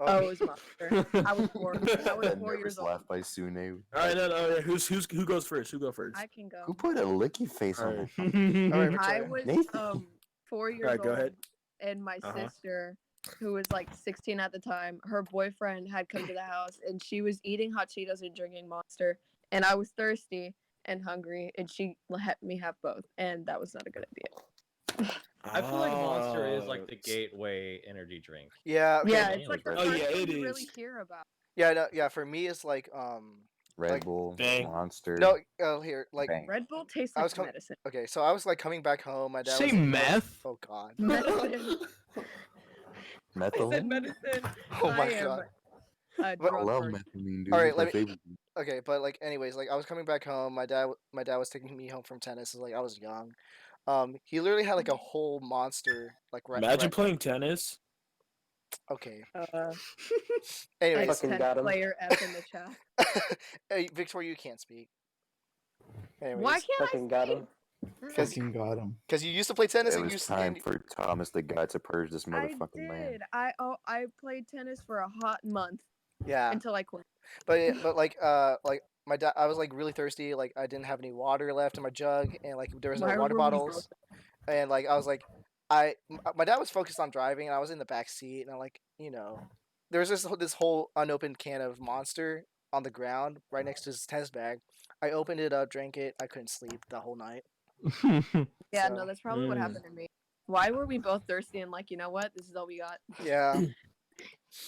Oh, it was Monster. I was 4. I was That 4 years nervous old. laugh by Sune. All right, no, who goes first? Who go first? I can go. Who put a licky face on Alright. her? All right, I Victoria. was Nathan. 4 years Alright, old, go ahead. and my Uh-huh. sister, who was like 16 at the time, her boyfriend had come to the house, and she was eating hot Cheetos and drinking Monster, and I was thirsty and hungry, and she let me have both, and that was not a good idea. I feel like Monster is like the gateway energy drink. Yeah. Okay. Yeah, it's like the Oh, first yeah, one it you really is. hear about. Yeah. No, yeah. For me, it's like Red Like, Bull, Bang. Monster. no. Here, like Bang. Red Bull tastes I like was com- medicine. okay. So I was like coming back home. My dad Say was meth. Oh God. Medicine. I said Methyl. medicine. Oh my I am God. a I drug love person. methylamine, dude. All right, It's my let me- favorite. Okay, but like, anyways, like I was coming back home. My dad was taking me home from tennis. Like I was young. He literally had like a whole Monster. Like Imagine playing tennis. Okay. Anyways, Anyways, Fucking got him. player F in the chat. hey, Victoria, you can't speak. Anyways, Why can't Fucking I got speak? him. Fucking got him. because you used to play tennis It and you was used time and, for Thomas the God to purge this I motherfucking land. did. I played tennis for a hot month yeah, until I quit. but like my dad, I was like really thirsty. Like I didn't have any water left in my jug, and like there was no Why water were we bottles. And like I was like, my dad was focused on driving, and I was in the back seat, and I'm like, there was this whole unopened can of Monster on the ground right next to his tennis bag. I opened it up, drank it. I couldn't sleep the whole night. Yeah, So, no, that's probably what happened to me. Why were we both thirsty and like, you know what? This is all we got. yeah.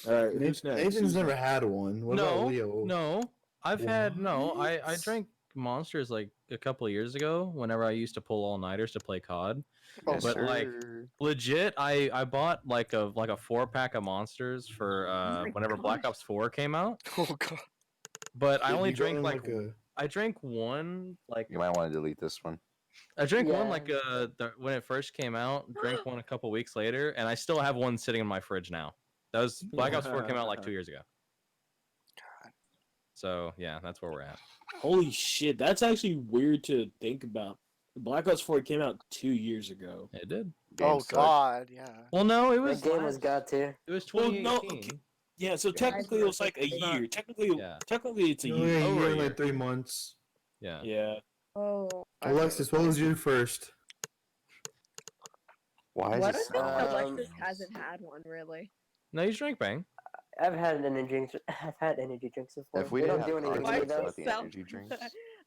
All right, who's next? Nathan's Who's never next? had one. What about Leo? No, I've had I What? drank Monsters like a couple of years ago whenever I used to pull all nighters to play COD. Oh, Yes, but, like, sir. Legit, I bought like a 4-pack of Monsters for my whenever Black gosh. Ops 4 came out. Oh god. But I Did only you go drank in like a- I drank one like You might want to delete this one. I drank one Yeah. like when it first came out. Drank one a couple weeks later, and I still have one sitting in my fridge now. That was Black Ops 4 came out like 2 years ago. So yeah, that's where we're at. Holy shit, that's actually weird to think about. Black Ops 4 came out 2 years ago. It did. Game Oh sucked. god. Yeah. Well, no, it was That game was god tier. It was Well, 2018. no, okay. Yeah, so technically it was like a It's not- year. Technically, Yeah. technically it's a Oh, year. yeah, Over you a had year. like 3 months. Yeah. Yeah. Oh. Alexis, what was your first? Why is What it if sound Alexis hasn't had one really? No, you drank Bang. I've had energy drinks. I've had energy drinks before. If we they didn't don't do have anything to Why me is though. about the energy drinks?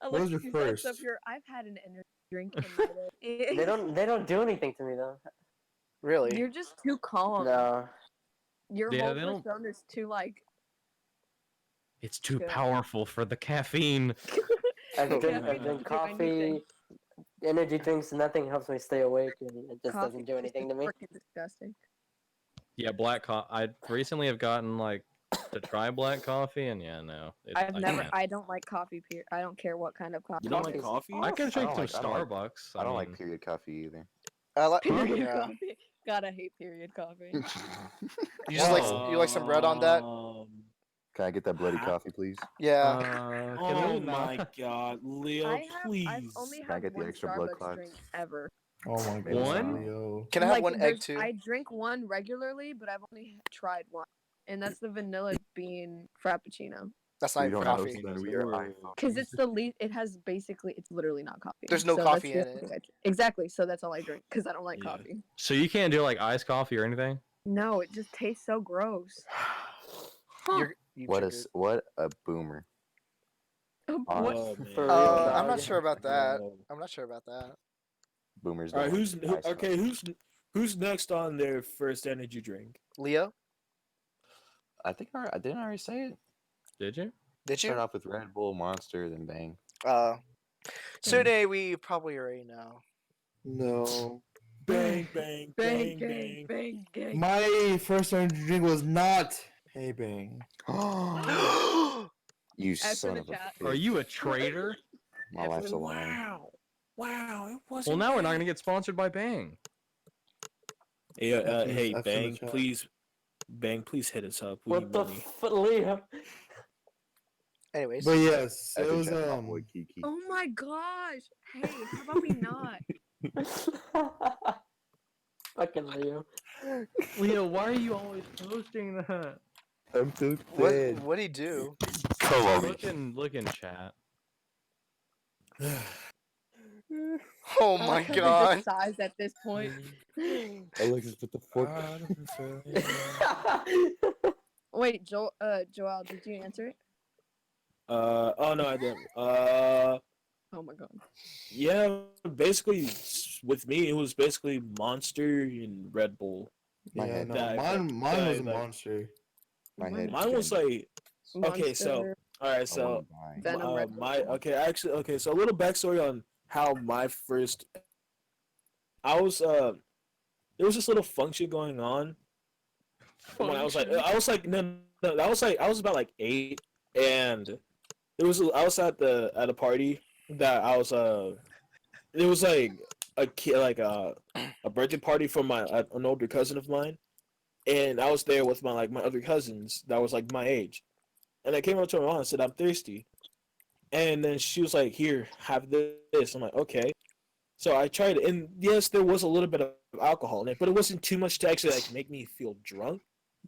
was your Alexis, first? Up here, I've had an energy drink in my day. They don't do anything to me though. Really? You're just too calm. No. Your Yeah, whole they don't- persona is too like. It's too Good. powerful for the caffeine. I drink Do coffee, anything. energy drinks, and nothing helps me stay awake, and it just Coffee doesn't do is anything to me. freaking disgusting. Yeah, black coffee. I recently have gotten like to try black coffee, and yeah, no. I've never. can't. I don't like coffee. I don't care what kind of coffee. You don't like Coffee's coffee? I can drink some I don't like- Starbucks. I don't mean, like period coffee either. I like. Period Yeah. coffee. Gotta hate period coffee. You just like you like some bread on that? Can I get that bloody Ah. coffee, please? Yeah. can Oh we my not- god, Leo, I've please. only Can I had get the one extra blood Starbucks clots? drink ever. Oh my god. One? Leo. Can I have Like, one egg there's- too? I drink one regularly, but I've only tried one, and that's the vanilla bean frappuccino. That's We not don't coffee. host then, we are iPhone. Because it's the least. It has basically. It's literally not coffee. There's no So coffee that's in the it. only thing I drink. Exactly. So that's all I drink because I don't like Yeah. coffee. So you can't do like iced coffee or anything? No, it just tastes so gross. You What triggered. what a boomer. What? Oh, man. For real, I'm not dog. sure about that. Oh. I'm not sure about that. Boomers. All right, don't who's like who, iced okay? Who's next on their first energy drink? Leo, I think I didn't already say it. Did you? did Start you? off with Red Bull, Monster, then Bang. Today we probably already know. No. Bang, bang, Bang, bang, gang, bang. bang, gang. My first energy drink was not Hey Bang. You F in son the of a chat. Are bitch. you a traitor? My life's a lie. Wow, wow, it wasn't. Well, now we're not Bang. gonna get sponsored by Bang. Hey, F in- hey, F in the Bang, chat. please, Bang, please hit us up. We What need the money. Leo? Anyways, But yes, it After was checking out boy Kiki. Oh my gosh! Hey, how about we not? Fucking Leo. Leo, why are you always posting that? I'm too what'd he do? Come on. Look in chat. Oh I my like how they god! just size at this point. Alexis, put the fork. Wait, Joel, did you answer it? Oh no, I didn't. Oh my god. Yeah, basically with me it was basically Monster and Red Bull. My Yeah, head. no, That- mine that- was a that- monster. My head. Mine was like okay, so Monster, all right, I so wanna die. Venom, Red Bull. so a little backstory on how my first I was there was this little function going on when I was like I was about like 8 and I was at a party that I was it was like a kid like a birthday party for an older cousin of mine and I was there with my other cousins that was like my age and I came up to my mom and said I'm thirsty and then she was like here have this. I'm like okay. So I tried it, and yes, there was a little bit of alcohol in it, but it wasn't too much to actually like make me feel drunk.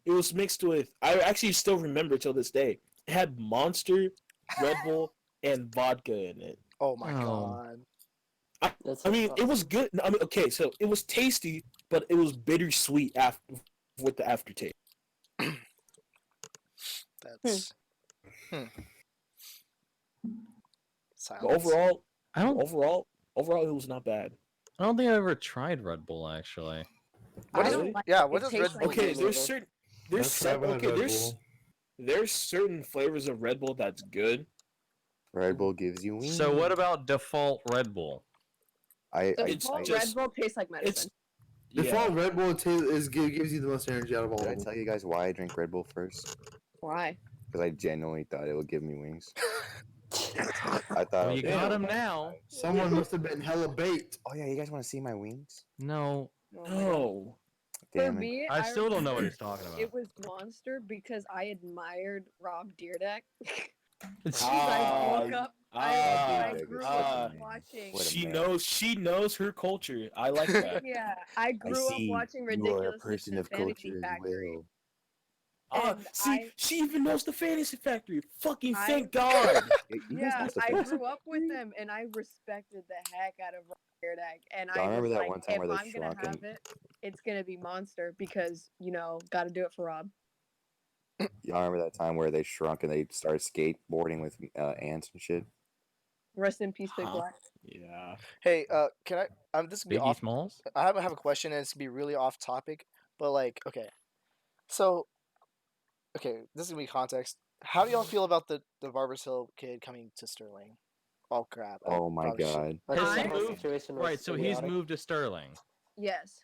It was mixed with. I actually still remember till this day. It had Monster, Red Bull, and vodka in it. Oh my Oh. god! I mean, it was good. I mean, okay, so it was tasty, but it was bittersweet after with the aftertaste. That's But silence. overall, it was not bad. I don't think I ever tried Red Bull actually. What I is- don't like yeah, it. what It does tastes Red Bull like Okay, taste there's like? certain That's why I went with Red Bull. there's certain flavors of Red Bull that's good. Red Bull gives you wings. So what about default Red Bull? Default just- Red Bull tastes like It's medicine. Default Red Bull gives you the most energy out of all Did I of them. tell you guys why I drink Red Bull first? Why? Because I genuinely thought it would give me wings. I thought. Well, I you was- got him now. Someone must have been hella bait. Oh yeah, you guys want to see my wings? No, Oh my God. No. For Damn it. me, I still don't know what remember he's talking about. It was Monster because I admired Rob Deerdeck. Ah, I woke up. I Deerdeck grew is up such a man. watching. What a She man. knows her culture. I like that. Yeah, I grew up see watching you are a Ridiculous person and of Fantasy culture as Factory. well. And She even knows the Fantasy Factory. Fucking I- thank God. You guys Yeah, watched the I first- grew up with them, and I respected the heck out of Rob Deerdeck. And Y'all I remember was that like, one time if where they I'm gonna shrunk have it, it's gonna be Monster because got to do it for Rob. Y'all remember that time where they shrunk and they started skateboarding with ants and shit? Rest in peace, Big Huh? Black. Yeah. Hey, can I? This will be Biggie off. Smalls. I have a question, and it's gonna be really off topic, but like, okay, so, okay, this is gonna be context. How do y'all feel about the Barbers Hill kid coming to Sterling? Oh crap! I Oh my probably should- god. Like, His I- The whole move- situation was Right, so he's idiotic. moved to Sterling. Yes.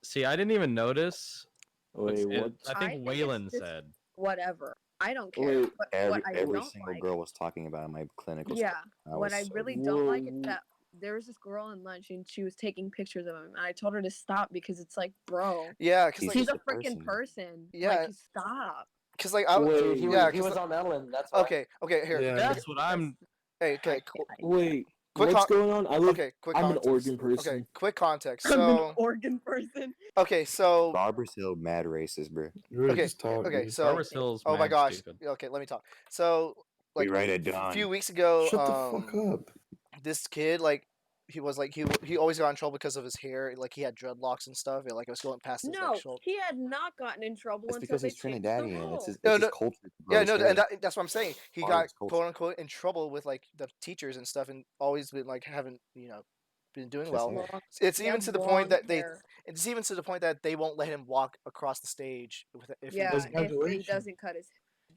See, I didn't even notice. Wait, It- what? I I think think it's Waylon just- said. Whatever. I don't care. Wait, But Every what I every don't single like, girl was talking about it in my clinical. yeah, I what was I so- really don't like is Whoa. that there was this girl in lunch and she was taking pictures of him, and I told her to stop because it's like, bro, yeah, because He's like, she's just a a freaking person. Yeah. Like, just stop. cause like I Wait, yeah, he 'cause was like- on Ellen. That's why. okay, here. Yeah. That's what I'm. Hey, okay, I cool. can't- Wait, Quick what's con- going on? I live. Okay, quick I'm an context. Oregon person. Okay, quick context. I'm an So, Oregon person. okay, so Barbers Hill, mad racist, bro. Really Okay, just talk, okay, dude. so- Barbers Hill's oh my mad gosh. stupid. Okay, let me talk. So, like write it a down. few weeks ago, Shut the fuck up. this kid like he was like he always got in trouble because of his hair. Like he had dreadlocks and stuff. And, like it was going past his No, like shoulder. he had not gotten in trouble It's until because they he's changed the Trinidadian. rule. It's his, No, it's his no, culture. to grow Yeah, his no, hair. and that's what I'm saying. He Part of got his culture. quote unquote in trouble with like the teachers and stuff, and always been like haven't been doing Just well. hair. Long- It's he even had to the long point that hair. it's even to the point that they won't let him walk across the stage if Yeah, His if he graduation. doesn't cut his.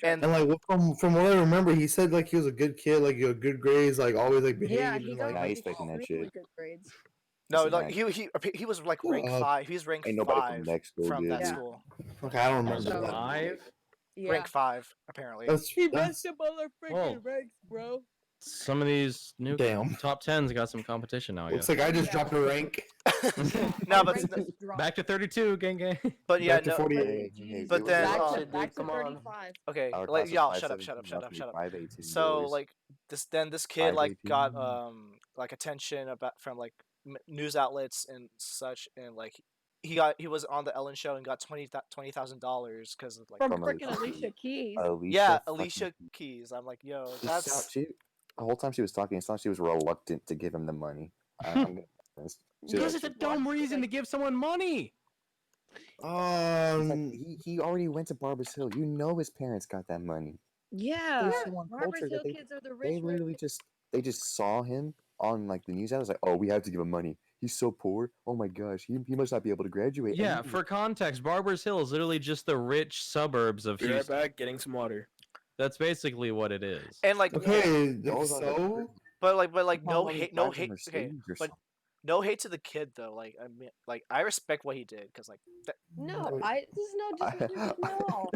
And- And like from what I remember, he said like he was a good kid, like he had good grades, like always like behaved. Yeah, and, he like, got Nah, he's like faking that extremely shit. good grades. no, Listen, like man. he was like rank Shut up. 5. He was ranked Ain't nobody 5 from next school, from dude. that Yeah. school. Okay, I don't remember So- that. 5. Yeah. Rank 5 apparently. That's He messed that's up all our freaking Whoa. ranks, bro. Some of these new Damn. top 10s got some competition now. I Looks guess. like I just dropped a rank. No, My but rank just dropped. Back to 32, gang. but yeah, Back to no. 48. Hey, But it was then, like- Back to, Shit, back dude, to come on. 35. Okay, Our like class was y'all, shut up, 517, 518. 518 So boys. like this kid like 518. got like attention about from like news outlets and such, and like he was on the Ellen show and got $20,000 because of like From From freaking Alicia Alicia Keys. yeah, fucking Alicia Keys. Keys. I'm like, yo, She that's the whole time she was talking, it sounded like she was reluctant to give him the money. I'm gonna be honest. She This was is a like, dumb reason to give someone money. it's like, Um, he already went to Barbers Hill. You know his parents got that money. Yeah. There's so on Barbers culture Hill that kids are the they rich literally just saw him on like the news. I was like, oh, we have to give him money. He's so poor. Oh my gosh, he must not be able to graduate. And Yeah, he- for context, Barbers Hill is literally just the rich suburbs of Be right Houston. back, getting some water. That's basically what it is. and like okay, those are the so but like He no probably hate, no drives a hate. Okay, Mercedes or but something. no hate to the kid though. Like I mean, like I respect what he did because like No, Wait. this is no disrespect at all.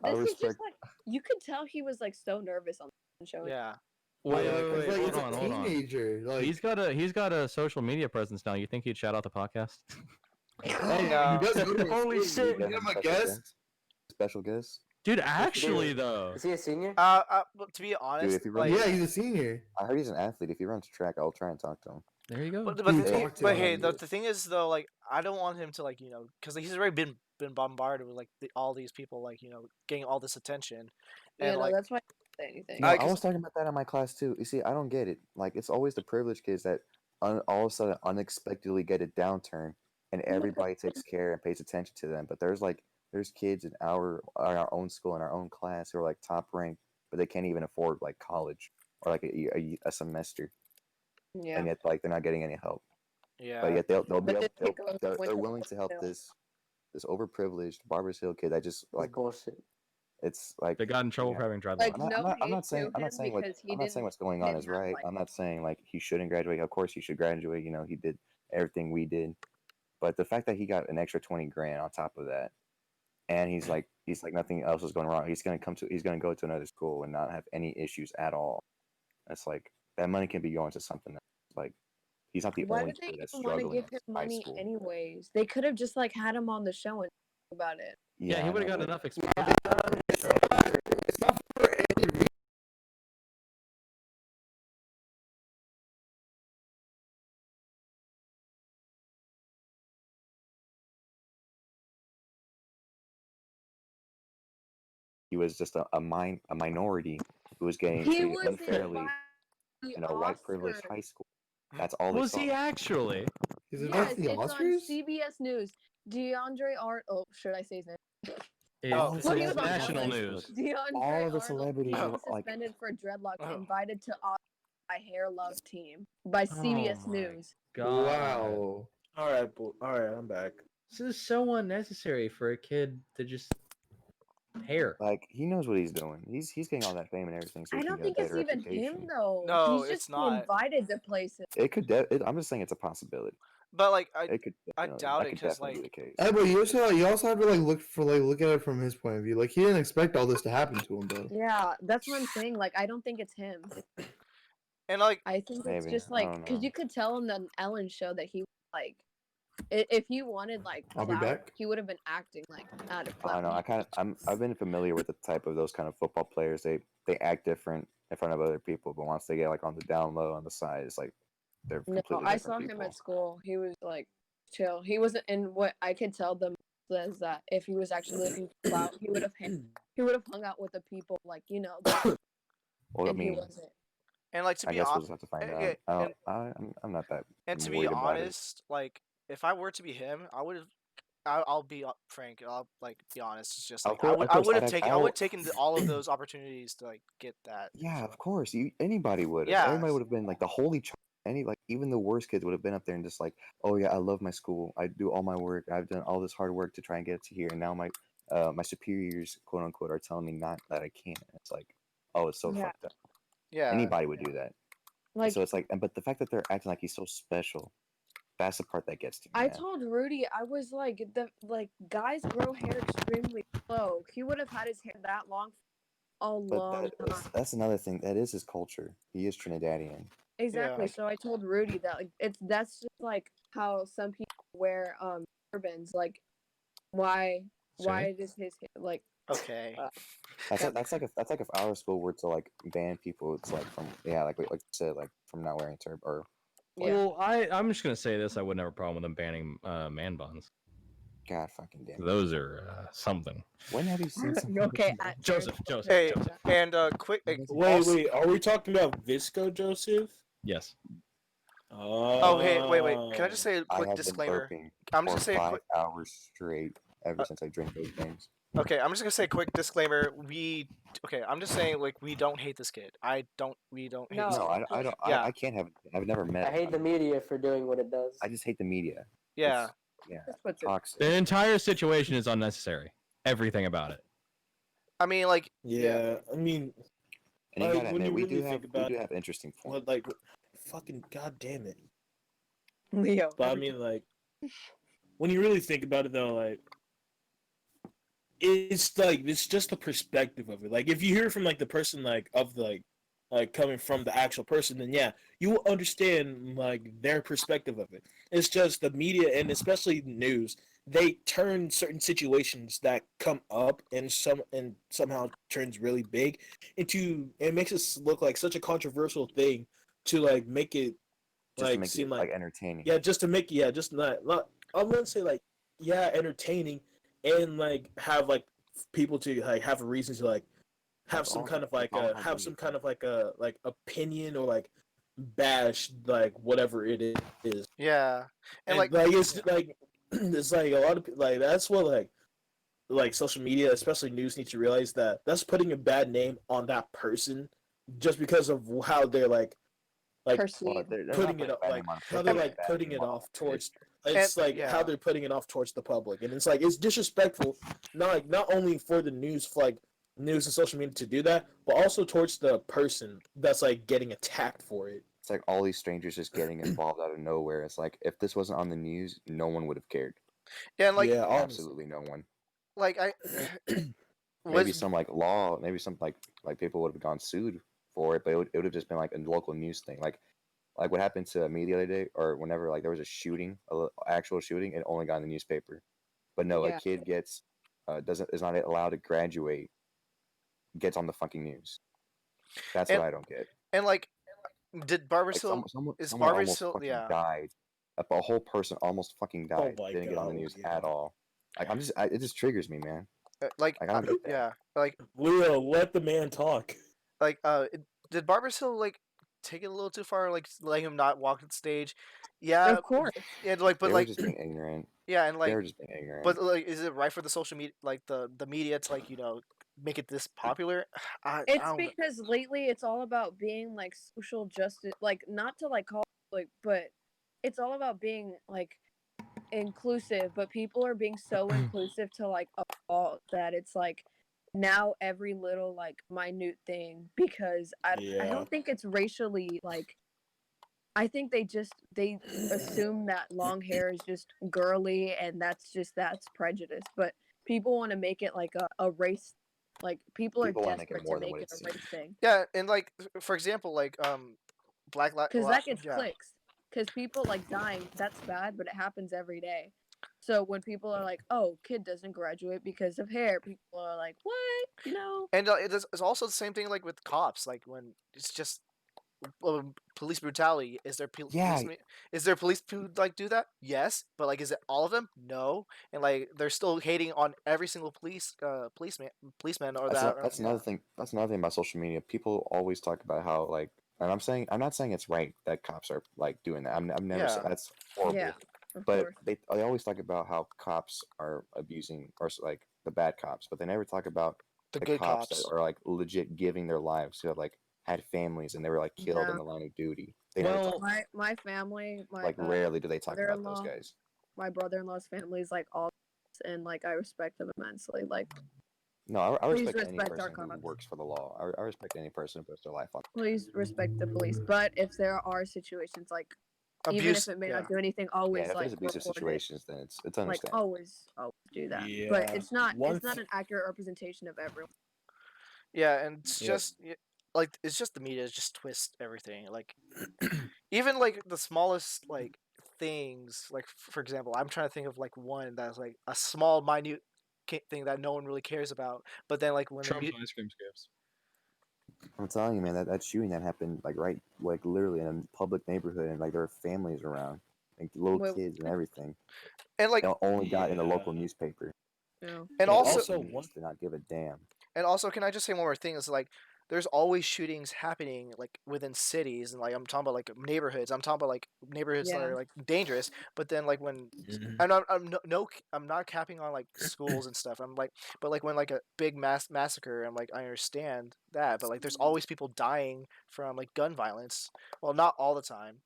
I This is respect. just like you could tell he was like so nervous on the show. yeah. Wait, Yeah, wait, like, wait, it's like hold it's on, a hold on. teenager. Like He's got a social media presence now. You think he'd shout out the podcast? hey, No. he does go to Holy school. shit. We get him a guest. Special guest. Dude, actually though. Is he a senior? But to be honest, if you like, really- Yeah, he's a senior. I heard he's an athlete. If he runs track, I'll try and talk to him. There you go. but Dude, the thing, talk to but him. hey, the thing is though, like I don't want him to like because he's already been bombarded with like all these people like getting all this attention, Yeah, and no, like that's why I didn't say anything. No, I I cause- was talking about that in my class too. You see, I don't get it. Like, it's always the privileged kids that all of a sudden unexpectedly get a downturn, and everybody takes care and pays attention to them. But there's kids in our own school in our own class who are like top ranked, but they can't even afford like college or like a semester, Yeah. and yet like they're not getting any help. yeah, But yet they'll be But able, this kid goes- went they're to willing to help Barbers this overprivileged Barbers Hill kid that just Like like bullshit. it's like They got in trouble yeah. for having dreadlocks. Like, I'm not, no I'm not, I'm hate not saying to I'm not him saying what because he I'm not saying what's going on didn't is have, right. like- I'm not saying like he shouldn't graduate. Of course he should graduate. You know, he did everything we did. But the fact that he got an extra 20 grand on top of that, and he's like nothing else is going wrong. He's gonna go to another school and not have any issues at all. That's like that money can be going to something that's like he's not the Why only did they kid that's even want to struggling give in him high money school. anyways? They could have just like had him on the show and talk about it. Yeah, he I would have know, got but- enough exposure. It's not for any reason. He was just a minority who was getting He treated was unfairly invited to in a white privileged Oscars. high school. That's all they Was saw. he actually? Is it Yes, not the it's on Oscars? CBS News. DeAndre Art. Oh, should I say his name? Oh, It's Well, he was on national Netflix. news. DeAndre All of the Arnold celebrities being are, like- suspended for dreadlocks, Oh. invited to Oscar by Hair Love Team by CBS Oh my News. God. Wow. All right, I'm back. This is so unnecessary for a kid to just hair. Like he knows what he's doing. He's getting all that fame and everything. So I he don't can get think a it's better even him education. though. No, He's it's just not. invited to places. It could. I'm just saying it's a possibility. but like It could. I definitely- doubt that it could 'cause, definitely like- be the case. Hey, but you also have to look at it from his point of view. Like he didn't expect all this to happen to him, though. Yeah, that's what I'm saying. Like, I don't think it's him. and like I think it's Maybe. just I like don't because know. you could tell on the Ellen show that he like, if he wanted like I'll be clout, back. he would have been acting like out of I clout. know. I've been familiar with the type of those kind of football players. They act different in front of other people, but once they get like on the down low on the side, it's like they're No, completely I different saw him people. at school. He was like chill. He wasn't, and what I could tell them is that if he was actually looking for clout, he would have hung out with the people like Well, I and he mean, wasn't. and like to I be guess we'll honest, just have to find okay, out. I'm not that. and to be worried about it. honest, like if I were to be him, I would have. I'll be frank. I'll like be honest. It's just Of like course- of I course, would I'd have have- taken. I I would will- have taken all of those opportunities to like get that. Yeah, so. of course. Anybody would. Yeah. Everybody would have been like the holy child. Even the worst kids would have been up there and just like, oh yeah, I love my school. I do all my work. I've done all this hard work to try and get to here, and now my superiors, quote unquote, are telling me not that I can't. And it's like, oh, it's so Yeah. fucked up. Yeah. Anybody would do that. Like So it's like, but the fact that they're acting like he's so special, that's the part that gets to me. I man. told Rudy, I was like, guys grow hair extremely slow. He would have had his hair that long a long time. That's another thing. That is his culture. He is Trinidadian. Exactly. Yeah. So I told Rudy that like that's just like how some people wear turbans. Like why does his like Okay. That's like if our school were to like ban people. It's like from like you said, like from not wearing turban or yeah. Well, I'm just gonna say this: I wouldn't have a problem with them banning man buns. God fucking damn. Those are something. When have you seen something? Okay, Joseph. Hey, Joseph. and quick. Wait, are we talking about Visco, Joseph? Yes. Oh, hey, wait. Can I just say a I quick have disclaimer? been burping I'm for just gonna say a 5 quick. hours straight ever since I drank those things. Okay, I'm just gonna say a quick disclaimer. I'm just saying like we don't hate this kid. We don't hate this No. No, kid. I don't. Yeah. I can't have. I've never met. I hate the him. media for doing what it does. I just hate the media. Yeah. Yeah, That's what's it. toxic. The entire situation is unnecessary. Everything about it. I mean, like, Yeah, I mean, And you like, gotta when admit, you we really do think have about interesting points. what, like, fucking goddamn it. Leo. But I mean, like, when you really think about it, though, like, it's just the perspective of it. Like, if you hear from like the person like coming from the actual person, then yeah, you will understand like their perspective of it. It's just the media and especially news. They turn certain situations that come up and somehow turns really big into it makes it look like such a controversial thing to like make it Just to like make seem it like entertaining. yeah, just to make just not I wouldn't say like yeah entertaining and like have like people to like have a reason to like have That's some all- kind of that's like all a how have we- some kind of like a like opinion or like bash like whatever it is yeah, and and like, like it's yeah. like it's like a lot of like that's what like social media especially news need to realize that that's putting a bad name on that person just because of how they're like Well, Perceived. they're not putting putting it up bad like name on how it, they're they're like bad putting name it on off history. towards it's like yeah. how they're putting it off towards the public and it's like it's disrespectful not only for the news for like news and social media to do that but also towards the person that's like getting attacked for it. It's like all these strangers just getting involved out of nowhere. It's like if this wasn't on the news, no one would have cared. Yeah, and like, Yeah, honestly. Absolutely no one. like I Maybe was some like law, maybe some like people would have gone sued for it, but it would have just been like a local news thing. Like what happened to me the other day, or whenever like there was a shooting, actual shooting, it only got in the newspaper. But no, Yeah. a kid gets is not allowed to graduate, gets on the fucking news. That's and what I don't get. and like, did Barbara Like still someone is someone Barbara almost still fucking yeah died. A whole person almost fucking Oh died. my Didn't get on the God, news yeah. at all. Like it just triggers me, man. like Like I don't get that. yeah like Leo, let the man talk. like did Barbara still like take it a little too far, like letting him not walk the stage? Yeah, Of course. yeah, like, but They were like, just being ignorant. yeah, and They like, were just being ignorant. but like, is it right for the social media, like the media, to like make it this popular? I It's don't know. because lately it's all about being like social justice, like not to like call like, but it's all about being like inclusive. But people are being so inclusive to like a fault that it's like now every little like minute thing because I Yeah. don't think it's racially like. I think they assume that long hair is just girly and that's prejudice. But people want to make it like a race. Like people are People wanna make it desperate more to than make what it it a race thing Yeah, and like, for example, like Black because that gets yeah. clicks. Because people like dying, that's bad, but it happens every day. So when people are like, "Oh, kid doesn't graduate because of hair," people are like, "What?" You know? And it's also the same thing like with cops, like when it's just police brutality. Yeah. Is there police who like do that? Yes, but like, is it all of them? No, and like they're still hating on every single policeman or that. That's another thing. That's another thing about social media. People always talk about how like, and I'm not saying it's right that cops are like doing that. I'm never Yeah. saying that's horrible. Yeah, of But course. they always talk about how cops are abusing or like the bad cops, but they never talk about The the good cops cops. that are like legit giving their lives who have like had families and they were like killed in No. the line of duty. They never Well, talk, My family, my like rarely do they talk about those brother-in-law, guys. my brother-in-law's family is like all, and like I respect them immensely. Like, No, I please respect any respect our person who cops. works for the law. I respect any person who puts their life on. Please respect the police. But if there are situations like, even Abuse. if it may Yeah. not do anything, Yeah, always if like it's abusive report it. situations, then it's Like understandable. always do that. Yeah. But it's not One an accurate representation of everyone. Yeah, and it's Yep. just like it's just the media just twist everything. Like even like the smallest like things. Like for example, I'm trying to think of like one that's like a small, minute thing that no one really cares about. But then like when the Trump's ice cream scoops. I'm telling you, man, that shooting that happened like literally in a public neighborhood, and like there were families around, like little Wait, kids and everything. and like It only got in the Yeah. local newspaper. no. and The And also local also news did not give a damn. can I just say one more thing? Is like there's always shootings happening like within cities, and like I'm talking about like neighborhoods. I'm talking about like neighborhoods that Yeah. are like dangerous. But then like when Mhm. I'm not capping on like schools and stuff. I'm like, but like when like a big massacre, I'm like I understand that, but like there's always people dying from like gun violence. Well, not all the time,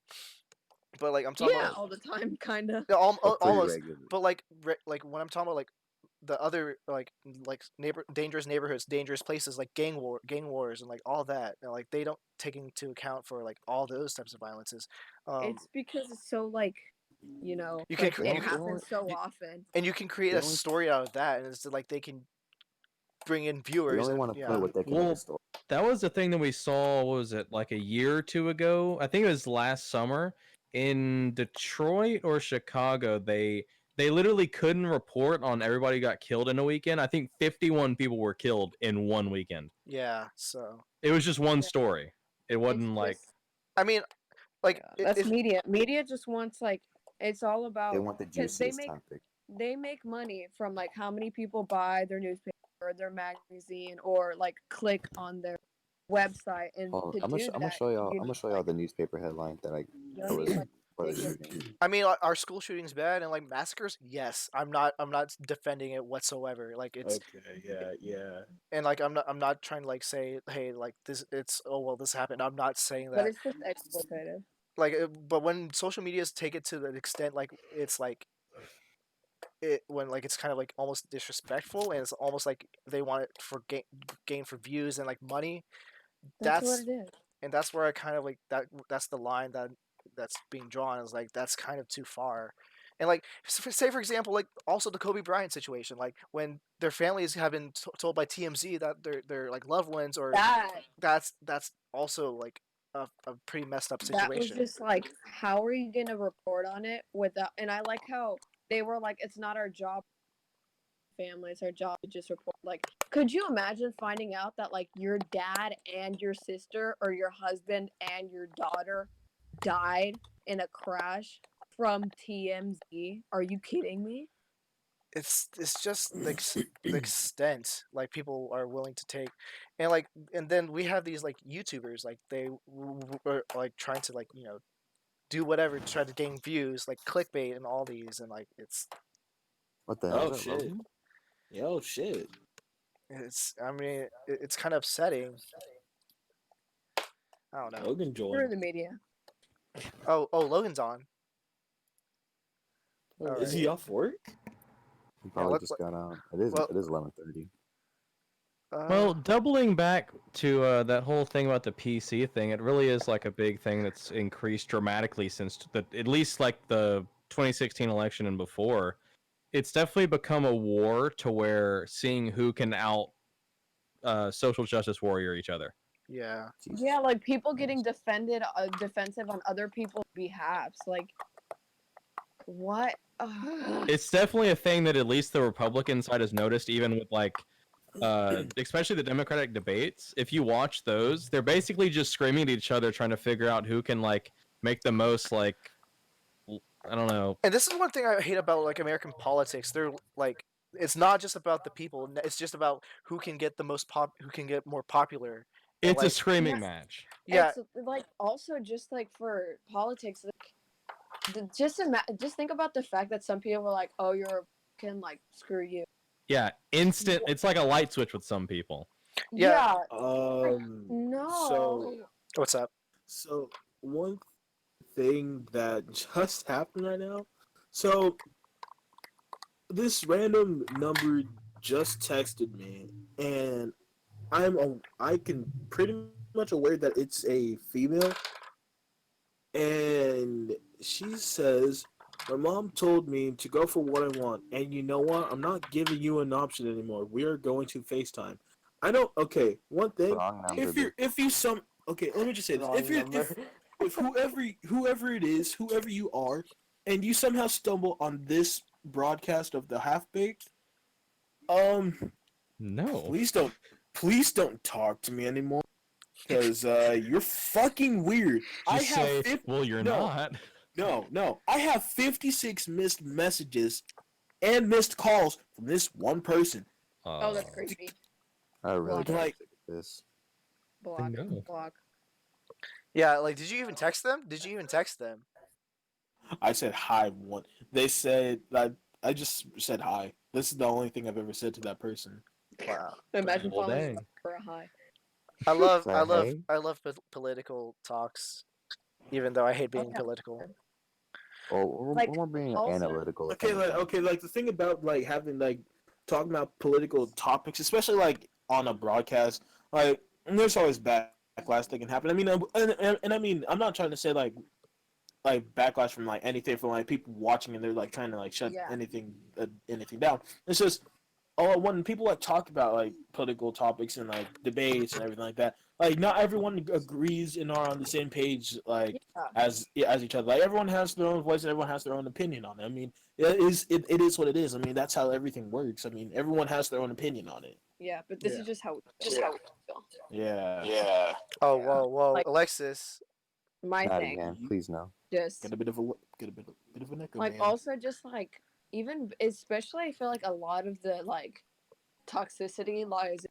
but like I'm talking Yeah, about all the time, kind of. yeah, But pretty almost. regular. But like like when I'm talking about like the other like dangerous neighborhoods, dangerous places like gang wars and like all that, like they don't take into account for like all those types of violences. It's because it's so like, you know, You can like cre- it you can happens so you, often. and you can create They a only story out of that, and it's like they can bring in they viewers only and want to play yeah. what they can make Well, a story. that was the thing that we saw. What was it, like a year or two ago? I think it was last summer in Detroit or Chicago. They literally couldn't report on everybody who got killed in a weekend. I think 51 people were killed in one weekend. Yeah, so It was just one Yeah. story. It It's wasn't like just I mean, like that's if media. Media just wants like it's all They about want the because juiciest topic. they make money from like how many people buy their newspaper or their magazine or like click on their website, and Oh, to I'm do gonna that show y'all. you I'm gonna need show y'all like the newspaper headline that I you that need was like for the big shooting. I mean, are school shootings bad and like massacres? Yes, I'm not defending it whatsoever. Like it's Okay. Yeah. and like I'm not trying to like say hey like this it's oh well this happened. I'm not saying but that. it's just exploitative. Like but when social medias take it to the extent like it's like it when like it's kind of like almost disrespectful and it's almost like they want it for gain for views and like money. That's what That's it is. and that's where I kind of like that's the line that's being drawn is like that's kind of too far. And like say for example like also the Kobe Bryant situation like when their families have been told by TMZ that their like loved ones or That that's also like a pretty messed up that was situation. just like, how are you gonna report on it without? And I like how they were like, it's not our job, family, it's our job to just report. Like, could you imagine finding out that like your dad and your sister or your husband and your daughter died in a crash from TMZ? Are you kidding me? It's just the extent like people are willing to take and like and then we have these like YouTubers like they are like trying to like do whatever to try to gain views like clickbait and all these and like What the hell Oh is that, shit. Logan? Yo shit. it's I mean it's kind of upsetting. I don't know. Logan Through joined. the media. Oh Logan's on. All Is right. he off work? He Yeah, probably just got out. It is. well It is 11:30. well, doubling back to that whole thing about the PC thing, it really is like a big thing that's increased dramatically since at least like the 2016 election and before. It's definitely become a war to where seeing who can out social justice warrior each other. yeah. Jesus. Yeah, like people getting defensive on other people's behalves. Like, what? Ugh. It's definitely a thing that at least the Republican side has noticed, even with like especially the Democratic debates. If you watch those, they're basically just screaming at each other, trying to figure out who can like make the most like I don't know. And this is one thing I hate about like American politics. They're like it's not just about the people. It's just about who can get the most who can get more popular. And It's a like screaming Yeah. match. yeah, It's like also just like for politics, like just think about the fact that some people were like, "Oh, you're a Republican, like screw you." Yeah, instant. It's like a light switch with some people. Yeah. No. So what's up? so one thing that just happened right now. So this random number just texted me, and I can pretty much aware that it's a female, and she says, "My mom told me to go for what I want, and you know what? I'm not giving you an option anymore. We are going to FaceTime. I don't. Okay, one thing. Wrong number. If you some. Okay, let me just say this. Wrong If you're number. if whoever it is, whoever you are, and you somehow stumble on this broadcast of the Half Baked, No. please don't talk to me anymore, because you're fucking weird. Just say, well, you're no, not. No, I have 56 missed messages and missed calls from this one person. Oh, that's creepy. I really don't Like- like this. Block. No. Block. Yeah, like, did you even text them? Did you even text them? I said hi one. They said that I just said hi. This is the only thing I've ever said to that person. Wow. Imagine Well, following dang. for a high. I love, Say I love, hey? I love political talks, even though I hate being Okay. political. Oh, Like, we're being also- analytical. Okay, like the thing about like having like talking about political topics, especially like on a broadcast, like there's always backlash that can happen. I mean, and I mean, I'm not trying to say like backlash from like anything from like people watching and they're like trying to like shut Yeah. anything down. It's just when people like talk about like political topics and like debates and everything like that, like not everyone agrees and are on the same page like Yeah. as each other. Like everyone has their own voice and everyone has their own opinion on it. I mean, it is what it is. I mean, that's how everything works. I mean, everyone has their own opinion on it. Yeah, but this Yeah. is just how we feel. Yeah. Oh, whoa, Like- Alexis. My Not thing, again, please no. just Get a bit of an echo. like man. also just like even especially I feel like a lot of the like toxicity lies,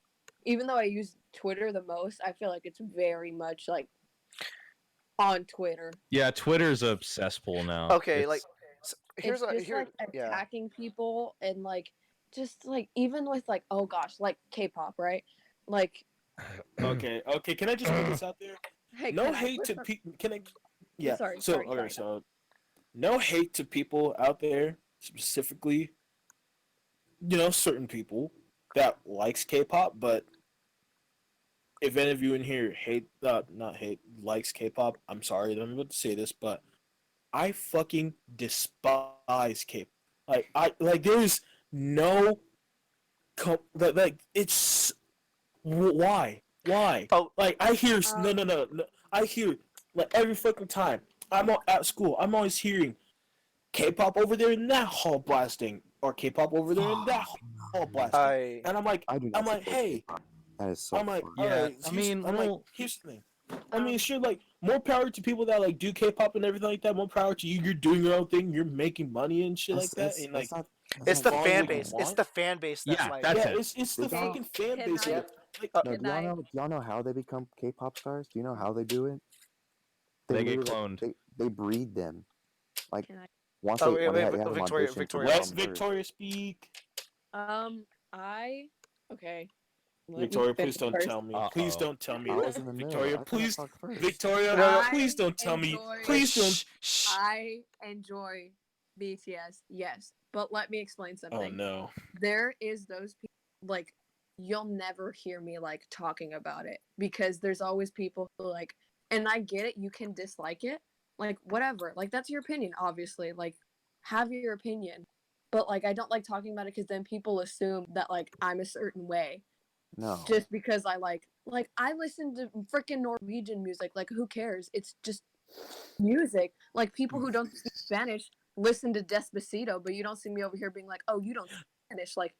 even though I use Twitter the most, I feel like it's very much like on Twitter. Yeah, Twitter's a cesspool now. Okay, It's- like, here's It's a, just here, like yeah. attacking people and like just like even with like, oh gosh, like K-pop, right? Like, Okay. Can I just put this out there? hey, No can I hate put to some- people. Can I? Yeah. Sorry, So sorry, okay. sorry. So no hate to people out there, specifically. Certain people that likes K-pop, but if any of you in here likes K-pop, I'm sorry that I'm about to say this, but I fucking despise K-pop. There's no it's why Oh. like I hear no I hear like every fucking time at school I'm always hearing K-pop over there in that hall blasting or K-pop over there in that hall blasting, I and I'm like I do not I'm like, support hey, K-pop. That is so I'm like, far. Yeah, alright, I mean, I'm like, well- here's the thing. I mean, sure, like more power to people that like do K-pop and everything like that. More power to you. You're doing your own thing. You're making money and shit like that. And like, it's the not fan what you base. It's want. the fan base that's Yeah, like. that's yeah, it. it's the Okay, fucking fan can base. I- Like, No, Can do y'all I- know? Do y'all know how they become K-pop stars? Do you know how they do it? They get literally, cloned. They breed them. Like Can I- once Oh, they, wait, when they wait, have them Victoria- audition Victoria, for let some bird. Victoria speak. Okay. Let me Victoria, finish please don't first. tell me. Uh-oh. Please don't tell me. I was in the middle. Victoria, I thought I please. talked first. Victoria, No, no. please don't tell me. enjoy- Please don't. Shh. I enjoy BTS, yes, but let me explain Oh something. no. There is those people like you'll never hear me like talking about it because there's always people who like, and I get it, you can dislike it, like whatever, like that's your opinion, obviously, like have your opinion, but like I don't like talking about it because then people assume that like I'm a certain way No. just because I like I listen to freaking Norwegian music, like who cares? It's just music. Like people who don't speak Spanish listen to Despacito, but you don't see me over here being like, oh, you don't speak Spanish, like,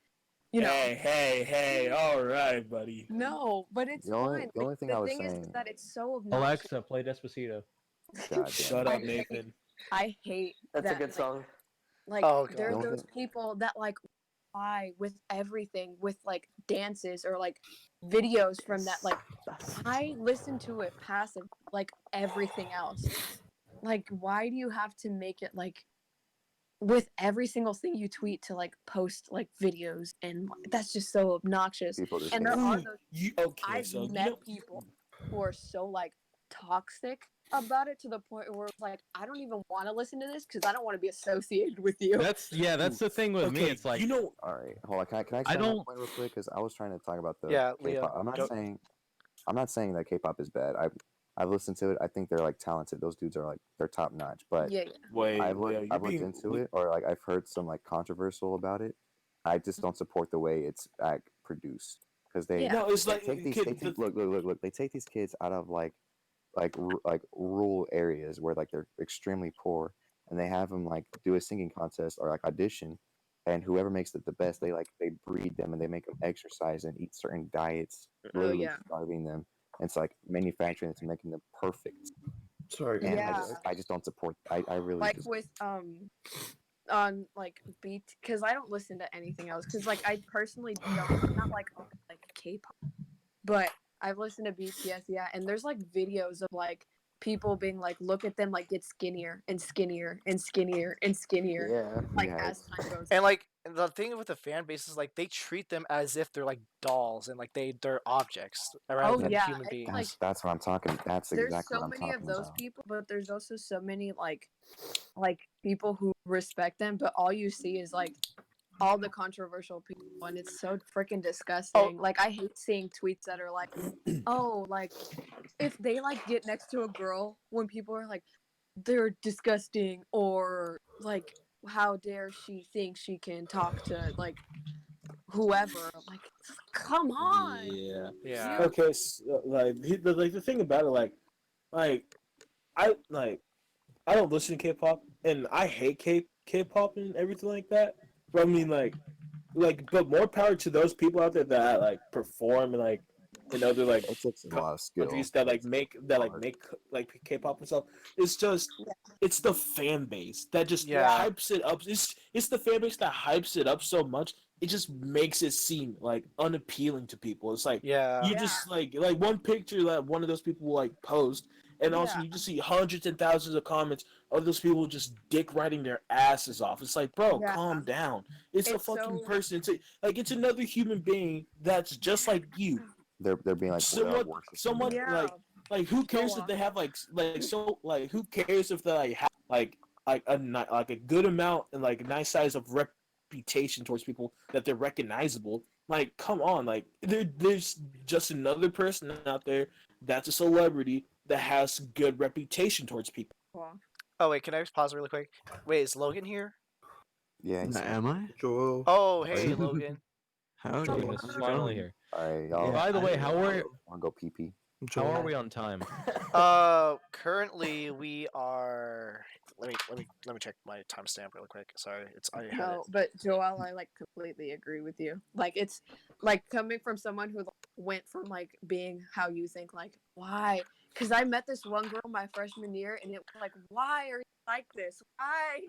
you know. Hey, all right, buddy. No, but it's The only- fine. the only thing I was thing is saying- that it's so obnoxious. Alexa, play Despacito. God damn. Shut I up, hate- Nathan. I hate That's that. a good song. Like, Oh, there God. are those people that like lie with everything, with like dances or like videos from that. Like, I listen to it passive, like everything else. Like, why do you have to make it like with every single thing you tweet to like post like videos, and that's just so obnoxious. People just And hate there it. are those Okay, I've so met people who are so like toxic about it to the point where it's like I don't even want to listen to this because I don't want to be associated with you. That's the thing with me. It's like know, All right, hold on. Can I explain that don't- point real quick? Because I was trying to talk about the Yeah, Leo, K-pop. go- I'm not saying that K-pop is bad. I've listened to it. I think they're like talented. Those dudes are like they're top notch. But Yeah. wait, I've Leo, looked into it, or like I've heard some like controversial about it. I just don't support the way it's produced. because they Yeah. No, it's they like take these kid, they take, look they take these kids out of like rural areas where like they're extremely poor, and they have them like do a singing contest or like audition, and whoever makes it the best, they breed them and they make them exercise and eat certain diets, Oh literally yeah. starving them. And it's like manufacturing it to making them perfect. Sorry, And Yeah. I just don't support. I really Like just with on like beat, because I don't listen to anything else, because like I personally don't, I'm not like K-pop, but I've listened to BTS, yeah, and there's like videos of like people being like, look at them like get skinnier and skinnier and skinnier and skinnier, Yeah. like yeah, as time goes And like the thing with the fan base is like they treat them as if they're like dolls and like they're objects rather Oh than yeah, human it's beings. like that's what I'm talking. That's there's exactly so what I'm many of talking those about. people, but there's also so many like people who respect them, but all you see is like all the controversial people, and it's so freaking disgusting. Like I hate seeing tweets that are like, oh, like if they like get next to a girl, when people are like, they're disgusting, or like how dare she think she can talk to like whoever, like come on. Yeah. Yeah. Okay, so, like the thing about it, like I don't listen to K-pop, and I hate K-pop and everything like that. But I mean, but more power to those people out there that like perform and and other It takes a lot of skill. countries that make like K-pop and stuff. It's just it's the fan base that just Yeah. hypes it up. It's the fan base that hypes it up so much. It just makes it seem like unappealing to people. It's like Yeah. you just like one picture that one of those people will like post, and also Yeah. you just see hundreds and thousands of comments of those people just dick riding their asses off. It's like, bro, Yeah. calm down. It's a It's fucking so- person. It's another human being that's just like you. They're being like Somewhat Yeah. like who cares Go if they on. have like who cares if they have like a good amount and like a nice size of reputation towards people that they're recognizable. Like, come on, like there's just another person out there that's a celebrity that has good reputation towards people. Oh wait, can I just pause really quick? Wait, is Logan here? Yeah. Am I? Joel. Oh, hey you? Logan. Howdy. Logan How's is it finally going? here. All right, y'all. By the way, how are Want to go pee pee? how are Joel. we on time? Currently we are. Let me check my timestamp really quick. Sorry, I had No, but Joel, I like completely agree with you. Like it's like coming from someone who went from like being how you think, like why? Because I met this one girl my freshman year, and it was like, why are you like this? Why?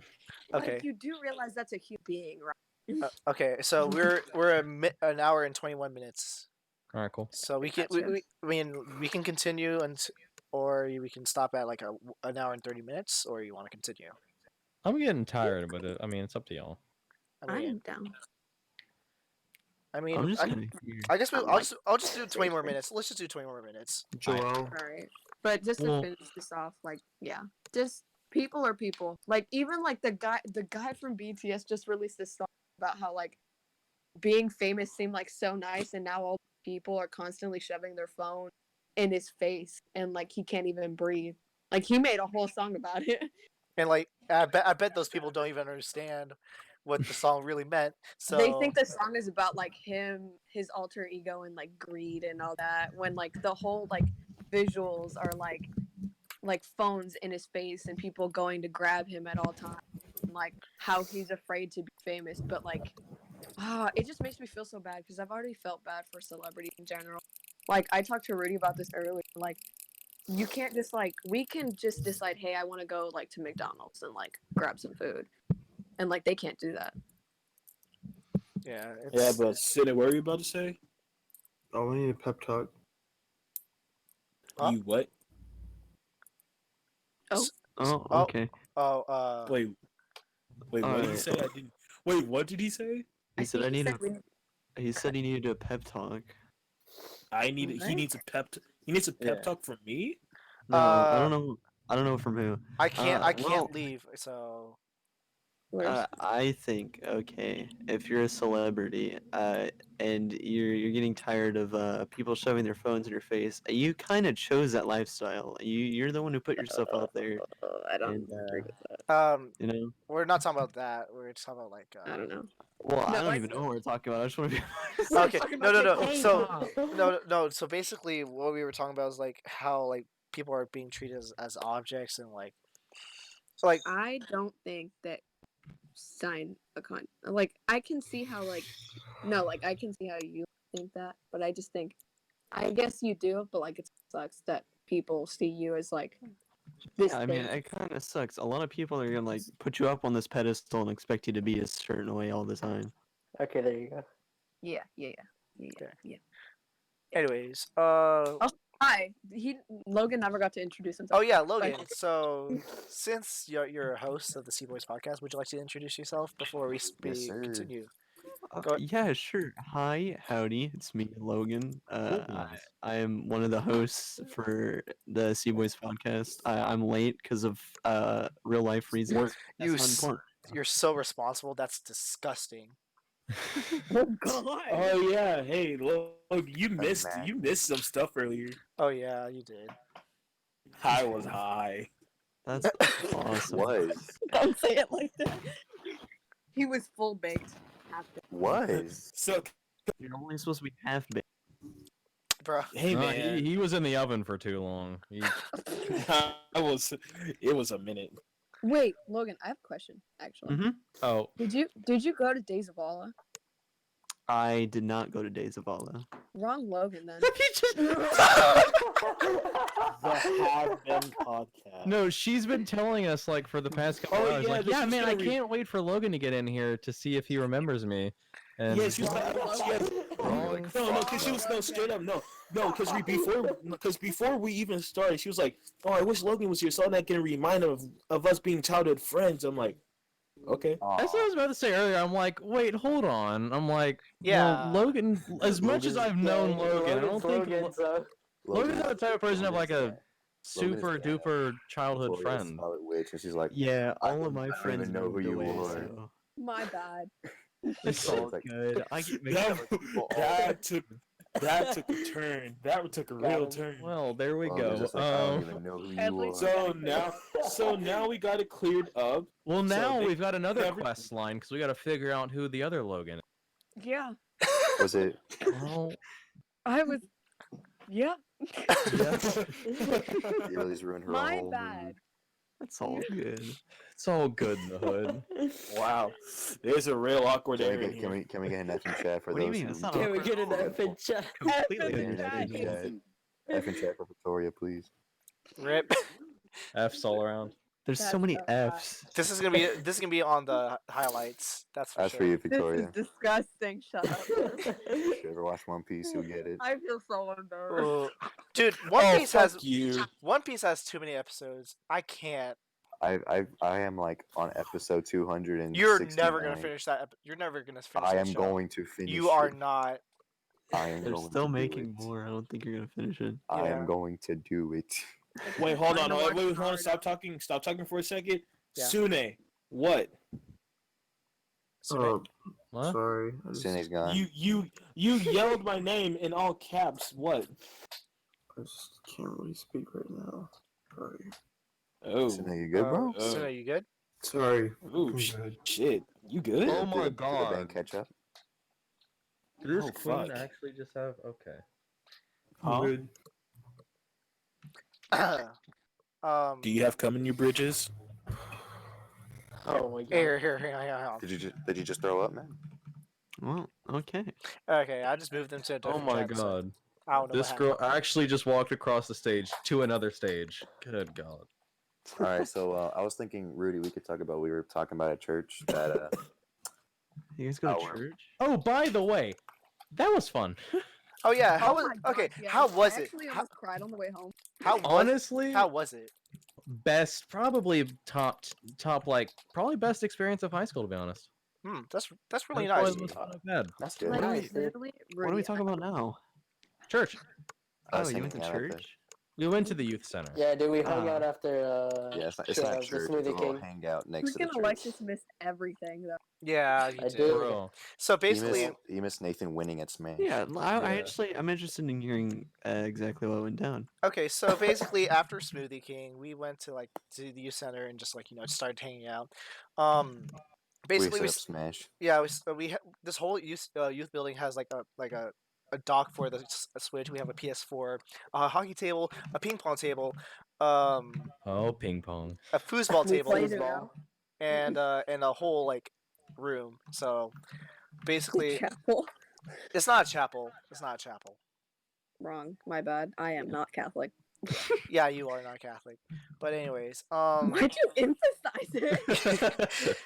Okay. Like you do realize that's a human being, right? Okay, so we're an hour and 21 minutes. All right, cool. So we can Gotcha. we can continue or we can stop at like an hour and 30 minutes, or you want to continue. I'm getting tired, but I mean, it's up to y'all. I mean, I'm down. I'm just kind of here. I guess I'm I'll just do 20 more minutes. Let's just do 20 more minutes. Joel. All right, but just to Well- finish this off, like yeah, just people are people. Like even like the guy from BTS just released this song about how like being famous seemed like so nice, and now all people are constantly shoving their phone in his face, and like he can't even breathe. Like he made a whole song about it. And like I bet those people don't even understand what the song really meant. So They think the song is about like him, his alter ego, and like greed and all that. When like the whole like visuals are like phones in his face and people going to grab him at all times, and, like how he's afraid to be famous. But like, it just makes me feel so bad because I've already felt bad for celebrities in general. Like I talked to Rudy about this earlier. Like you can't just like we can just decide, hey, I want to go like to McDonald's and like grab some food, and like they can't do that. yeah, Yeah, but Sidney, what were you about to say? Oh, we need a pep talk. Huh? You what? Oh, Oh. okay. Wait, what did he Alright. say? I didn't. Wait, what did he say? He said I need a. we- He said he needed a pep talk. I need. He What? needs a pep. He needs a pep Yeah. talk from me. No, I don't know. I don't know from who. I can't well- leave. So I think if you're a celebrity, and you're getting tired of people shoving their phones in your face, you kind of chose that lifestyle. You're the one who put yourself out there, I don't and agree with that. you know. We're not talking about that. We're just talking about like. I don't know. Well, I No, don't I even know said- what we're talking about. I just want to be. Okay, talking no, about no, the no. game. So no. So basically, what we were talking about is like how like people are being treated as objects and like. So like I don't think that sign a con. Like I can see how I can see how you think that, but I just think, I guess you do, but like it sucks that people see you as like this. Yeah, I mean, thing. it kind of sucks. A lot of people are gonna like put you up on this pedestal and expect you to be a certain way all the time. Okay, there you go. Yeah. Okay. Anyways, Hi, Logan never got to introduce himself. oh yeah, Logan. So since you're a host of the Si Bois Podcast, would you like to introduce yourself before we Yes, sir. continue? Go ahead. Yeah, sure. Hi, howdy. It's me, Logan. I am one of the hosts for the Si Bois Podcast. I'm late because of real life reasons. You That's not important. You're so responsible. That's disgusting. Oh God. Oh yeah, hey, look, you missed man. some stuff earlier. Oh yeah, you did. I was high. That's awesome. Was Don't say it like that. He was full baked. was So, You're only supposed to be half baked. Bro. hey No, man, he was in the oven for too long. It was a minute. Wait, Logan, I have a question. Actually, Oh, did you go to Days of Allah? I did not go to Days of Allah. Wrong, Logan. Then. The Have Been podcast. no, she's been telling us like for the past couple Oh, hours, yeah, like, that yeah, she's man, I gonna can't wait for Logan to get in here to see if he remembers me. And Yeah, she was like, Wrong. no, because she was straight up, no, because before we even started, she was like, oh, I wish Logan was here so I can remind him of us being childhood friends. I'm like, okay. That's what I was about to say earlier. I'm like, wait, hold on. I'm like, Yeah. well, Logan. As much as I've known Logan, I don't think Logan, so Logan's not the type of person to have like a Logan is super that. duper childhood Victoria's friend. solid witch, and she's like, Yeah, I all of my don't friends even know who moved you away, are. so My bad. it's Yeah, all it's like- good. I get mixed up with people all That took a turn. That took a real turn. Well, there we Well, go. they're just like, I don't even know who At you least- are. So now we got it cleared up. well, now they we've got another never- quest line because we got to figure out who the other Logan is. Yeah, Was it? Well, I was. Yeah. You really just ruined her My whole bad. mood. That's all good. it's all good in the hood. Wow, there's a real awkward Can we, area get, here. can we get an F in chat for What do you those mean? who It's not don't- can we get an F in chat? Completely Yeah, understand yeah, that. F in chat for Victoria, please. Rip. F's all around. There's so That's many so bad. F's. This is gonna be on the highlights. That's for That's sure. for you, This Victoria. is disgusting. Shut up. If you ever watch One Piece, you'll get it. I feel so embarrassed. Ugh. Dude, One Piece has you. One Piece has too many episodes. I can't. I am like on episode 200 and You're never gonna finish that. You're never gonna finish. I that am show. going to finish. You are it. not. I am They're going still to do making it. more. I don't think you're gonna finish it. I Yeah. am going to do it. Wait, hold on. Trying to Wait, watch hold on. Naruto. Stop talking. Stop talking for a second. Yeah. Sune, what? So, What? Sorry. I Sune's gone. You yelled my name in all caps. What? just can't really speak right now. Sorry. Oh. Sune, you good, bro? Oh. Sune, you good? Sorry. Ooh, I'm good. shit. You good? Oh my Did the God. band catch up? Did this Oh, queen fuck. actually just have? Okay. I'm Huh? good. Do you have cum in your bridges? Oh my god. Here. Did you just throw up, man? Well, okay. Okay, I just moved them to a Oh different my tab, so God. I don't know This what girl actually just walked across the stage to another stage. Good God. All right, so I was thinking, Rudy, we could talk about. We were talking about at church that You guys go to Hour. church? Oh, by the way, that was fun. Oh yeah, how Oh was my God, okay? yes. How was I it? actually How, almost cried on the way home. Honestly, how was it? best, probably top, like probably best experience of high school, to be honest. That's really That's nice. probably the most fun I've had. that's good. Like, Nice, dude. literally, What are we Rudy, talking about now? Church. I Oh, was you went to thinking Canada. church? We went to the youth center. Yeah, dude, we hung Ah. out after Yeah, it's not the church. It's a Smoothie little King. hangout next to the Freaking church. Alexis missed everything though. Yeah, you I did. did. Bro. So You basically, missed Nathan winning at Smash. Yeah, Yeah. I'm interested in hearing exactly what went down. okay, so basically after Smoothie King, we went to the youth center and just started hanging out. Basically We we set up Smash. yeah, this whole youth building has a dock for the Switch. We have a PS4, a hockey table, a ping pong table, Oh, ping pong. a foosball We table, played it Foosball. now. and a whole room. So basically, Chapel. it's not a chapel. It's not a chapel. Wrong. My bad. I am not Catholic. Yeah, you are not Catholic. But anyways, Why'd you emphasize it?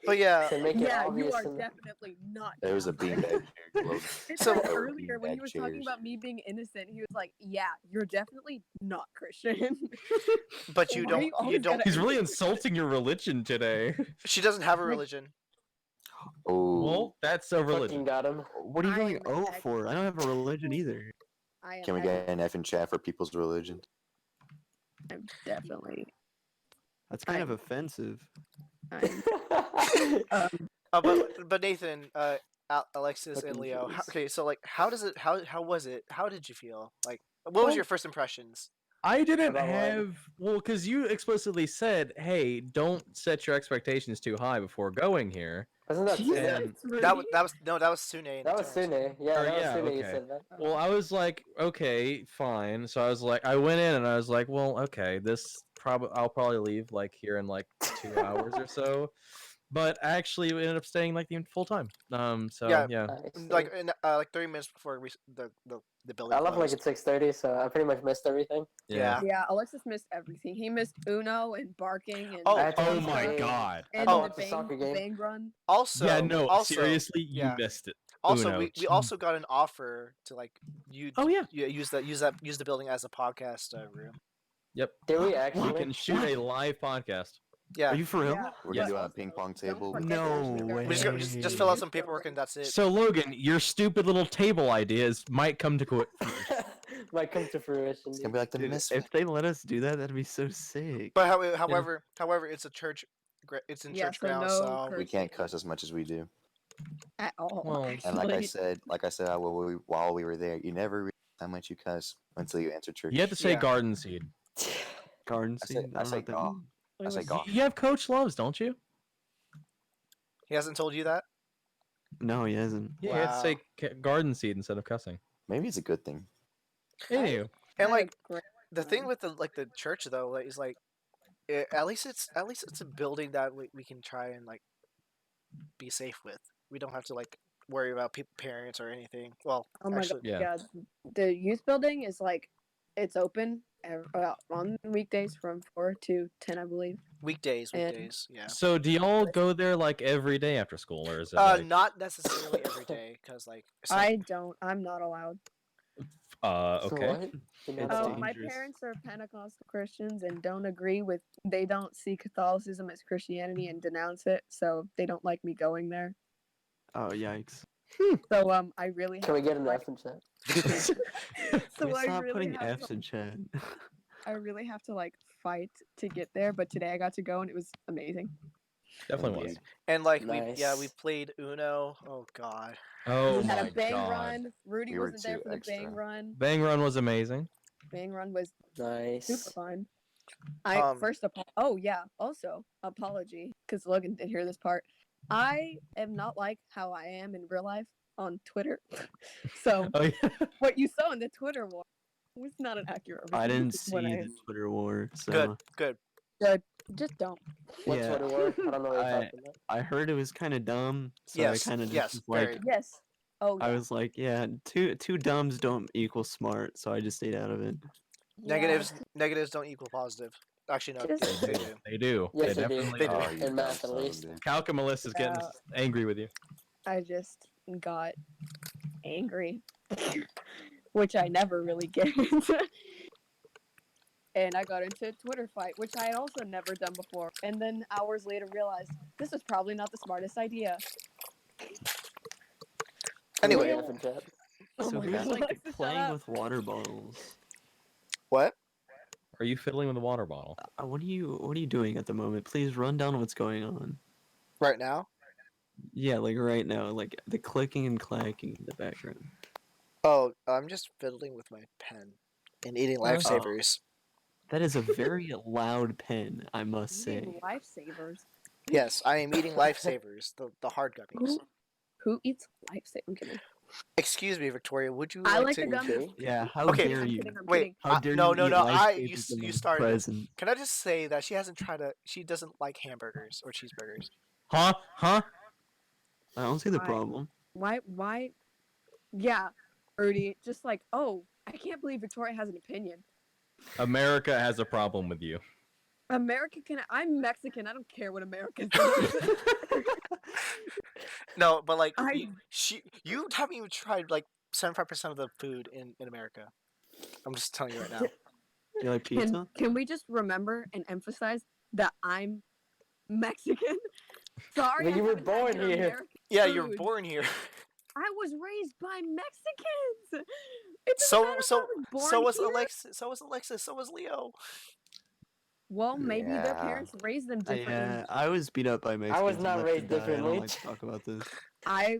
but yeah, To make it Yeah, you obvious. are and- definitely not. There was a Catholic. beanbag chair. Logan. It's So- like There were earlier when he beanbag was talking chairs. about me being innocent, he was like, "Yeah, you're definitely not Christian." but you Why are don't. you You always don't. gotta- He's really insulting your religion today. She doesn't have a religion. Oh, Well, that's a Fucking religion. got him. What are you I going am oh ex- for? I don't have a religion either. I am. can we get an F in chat for people's religion? I'm definitely. That's kind of I'm- offensive. I'm, But Nathan, Alexis, and Fucking Leo. fools. Okay, so how does it? How was it? How did you feel? What was your first impressions? I didn't About what? have because you explicitly said, "Hey, don't set your expectations too high before going here." Wasn't that Jesus, Sune? And- That was Sune. in That the was terms. Sune. Yeah, Or, that was yeah, Sune. You okay. said that. Well, I was like, okay, fine. So I was like, I went in and I was like, well, okay, I'll probably leave here in 2 hours or so. But I actually ended up staying the full time. So Yeah. yeah. Nice. In 30 minutes before the building. I left closed. at 6:30, so I pretty much missed everything. Yeah. Yeah, Alexis missed everything. He missed Uno and barking and Oh, I had to Oh watch the my game. god. and Oh, the watch the soccer game. bang run. Also, Yeah, no, also, seriously, yeah. you missed it. Also, Uno. we also got an offer to Oh yeah. use the building as a podcast room. Yep. Did we We actually? can shoot a live podcast. Yeah. Are you for real? Yeah, We're Yes. gonna do it on a also, ping pong don't table. forget No there's the way. We garden. just fill out some paperwork and that's it. So Logan, your stupid little table ideas might come to Might come to fruition. It's gonna be like the Dude, misfit. if they let us do that, that'd be so sick. But however, it's a church. It's in Yeah, church so grounds, no so We can't cuss as much as we do. At all. Well, And like I actually. said, while we were there, you never realize how much you cuss until you enter church. You have to say Yeah. garden seed. Garden I seed. said- I don't know said what that golf. means. I say golf. You have Coach Loves, don't you? he hasn't told you that. No, he hasn't. Yeah, you have to say Wow. garden seed instead of cussing. Maybe it's a good thing. Anywho, And Great. the thing with the church though is at least it's a building that we can try and be safe with. We don't have to worry about parents or anything. Well, Oh my actually, Yeah. god. The youth building is it's open on weekdays from 4 to 10, I believe. weekdays, And- yeah. so do y'all go there every day after school, or is it Not necessarily every day, because I'm not allowed. okay? What? You're not It's allowed. My dangerous. parents are Pentecostal Christians and they don't see Catholicism as Christianity and denounce it, so they don't like me going there. Oh yikes! So I really Can we get an like- F in chat? so Can we I stop really putting have F's to, in chat? I really have to fight to get there, but today I got to go and it was amazing. Definitely was. And we Nice. played Uno. Oh god. Oh We had my a bang god. run. Rudy We were wasn't there too for the extra. bang run. Bang Run was amazing. Bang run was Nice. super fun. Also apology because Logan didn't hear this part. I am not like how I am in real life on Twitter. So Oh yeah. what you saw in the Twitter war was not an accurate. I reading didn't of see what I the Twitter war, so Good. Just don't. What yeah, Twitter war? I don't know what you're I- talking about. I heard it was kind of dumb. So Yes, I kind of yes, just was very. like, Yes. Oh, I yeah. was like, yeah, two dumbs don't equal smart, so I just stayed out of it. Yeah. Negatives don't equal positive. Actually, no, Just- they do. They do. Yes, they they do. definitely They do. do. Oh, you In math, dumb at son of a least. bitch. Calculus is getting angry with you. I just got angry, which I never really get. And I got into a Twitter fight, which I had also never done before. And then hours later realized this was probably not the smartest idea. Anyway, Can we get an F in chat? Oh So my who's God, like Alexis, shut playing up. with water bottles? what? Are you fiddling with the water bottle? What are you doing at the moment? Please run down what's going on. Right now? Yeah, like right now, like the clicking and clacking in the background. Oh, I'm just fiddling with my pen and eating lifesavers. That is a very loud pen, I must say. Eating lifesavers. Yes, I am eating lifesavers, the hard gummies. Who eats lifesavers? I'm kidding. Excuse me, Victoria. Would you I like like to? the gummies. Yeah, how Okay, dare I'm you? kidding. I'm Wait, kidding. How dare no, you no, eat no. lifesavers in You my started. presence? Can I just say that she hasn't tried to? She doesn't like hamburgers or cheeseburgers. Huh? I don't see the Why? problem. Why? Yeah, Rudy. Just like, oh, I can't believe Victoria has an opinion. America has a problem with you. America can. I'm Mexican. I don't care what America thinks. No, but like I- you haven't even tried like 75% of the food in America. I'm just telling you right now. You like pizza? Can we just remember and emphasize that I'm Mexican? Sorry, But I you were haven't had born your here. American Yeah, you're food. born here. I was raised by Mexicans. It doesn't So matter if so I was born so was here. Alexis. So was Alexis. So was Leo. Well, maybe their Yeah. parents raised them differently. Yeah, I was beat up by Mexicans. was not and left to raised die. I don't differently. like to talk about this. I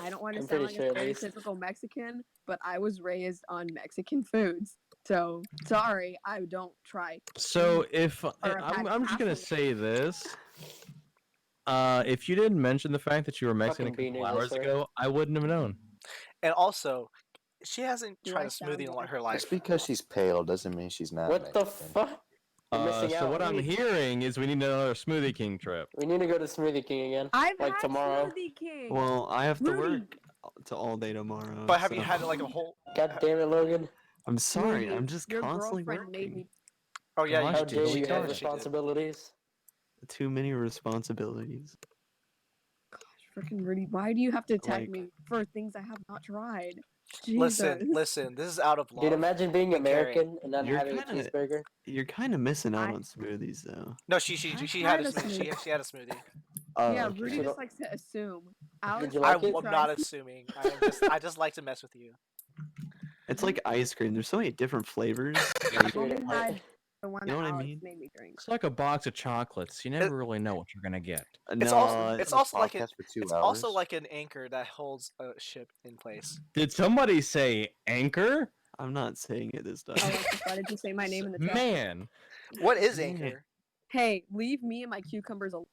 don't want to I'm sound pretty like sure a at least. stereotypical Mexican, but I was raised on Mexican foods. So sorry, I don't try. So if I've had I'm just gonna half of it. say this, if you didn't mention the fact that you were Mexican a Fucking couple beaners, I hours swear. ago, I wouldn't have known. And also, she hasn't Do tried I a sound smoothie in like- her life. Just because she's pale doesn't mean she's not. What the Mexican. fuck? You're missing So out. what I'm hearing is we need another Smoothie King trip. We need to go to Smoothie King again. I've Like had tomorrow. Smoothie King. Well, I have to Rudy. work to all day tomorrow. But have you so- had like a whole? God damn it, Logan. I'm sorry. Rudy, I'm just your constantly girlfriend working. made me. Oh yeah, Gosh, How you dare did. you have She did. responsibilities? Too many responsibilities. Freaking Rudy, why do you have to attack Like- me for things I have not tried? Listen, Jesus. listen. This is out of love. Dude, imagine being and caring. American and not You're having a kinda- cheeseburger. You're kind of missing out I- on smoothies, though. No, she I had a had a smoothie. She had a smoothie. Yeah, okay. Rudy So just don't- likes to assume. Alex, Did you I, like it? I'm not assuming. I just like to mess with you. It's like ice cream. There's so many different flavors. I've Dude, only I- had the one You know that what I Alex mean? made me drink. It's like a box of chocolates. You never really know what you're gonna get. It's No, also it's also like Podcast for 2 it's hours. also like an anchor that holds a ship in place. Did somebody say anchor? I'm not saying it this time. Alexis, why did you say my name in the chat? Man. What is Yeah. anchor? Hey, leave me and my cucumbers alone.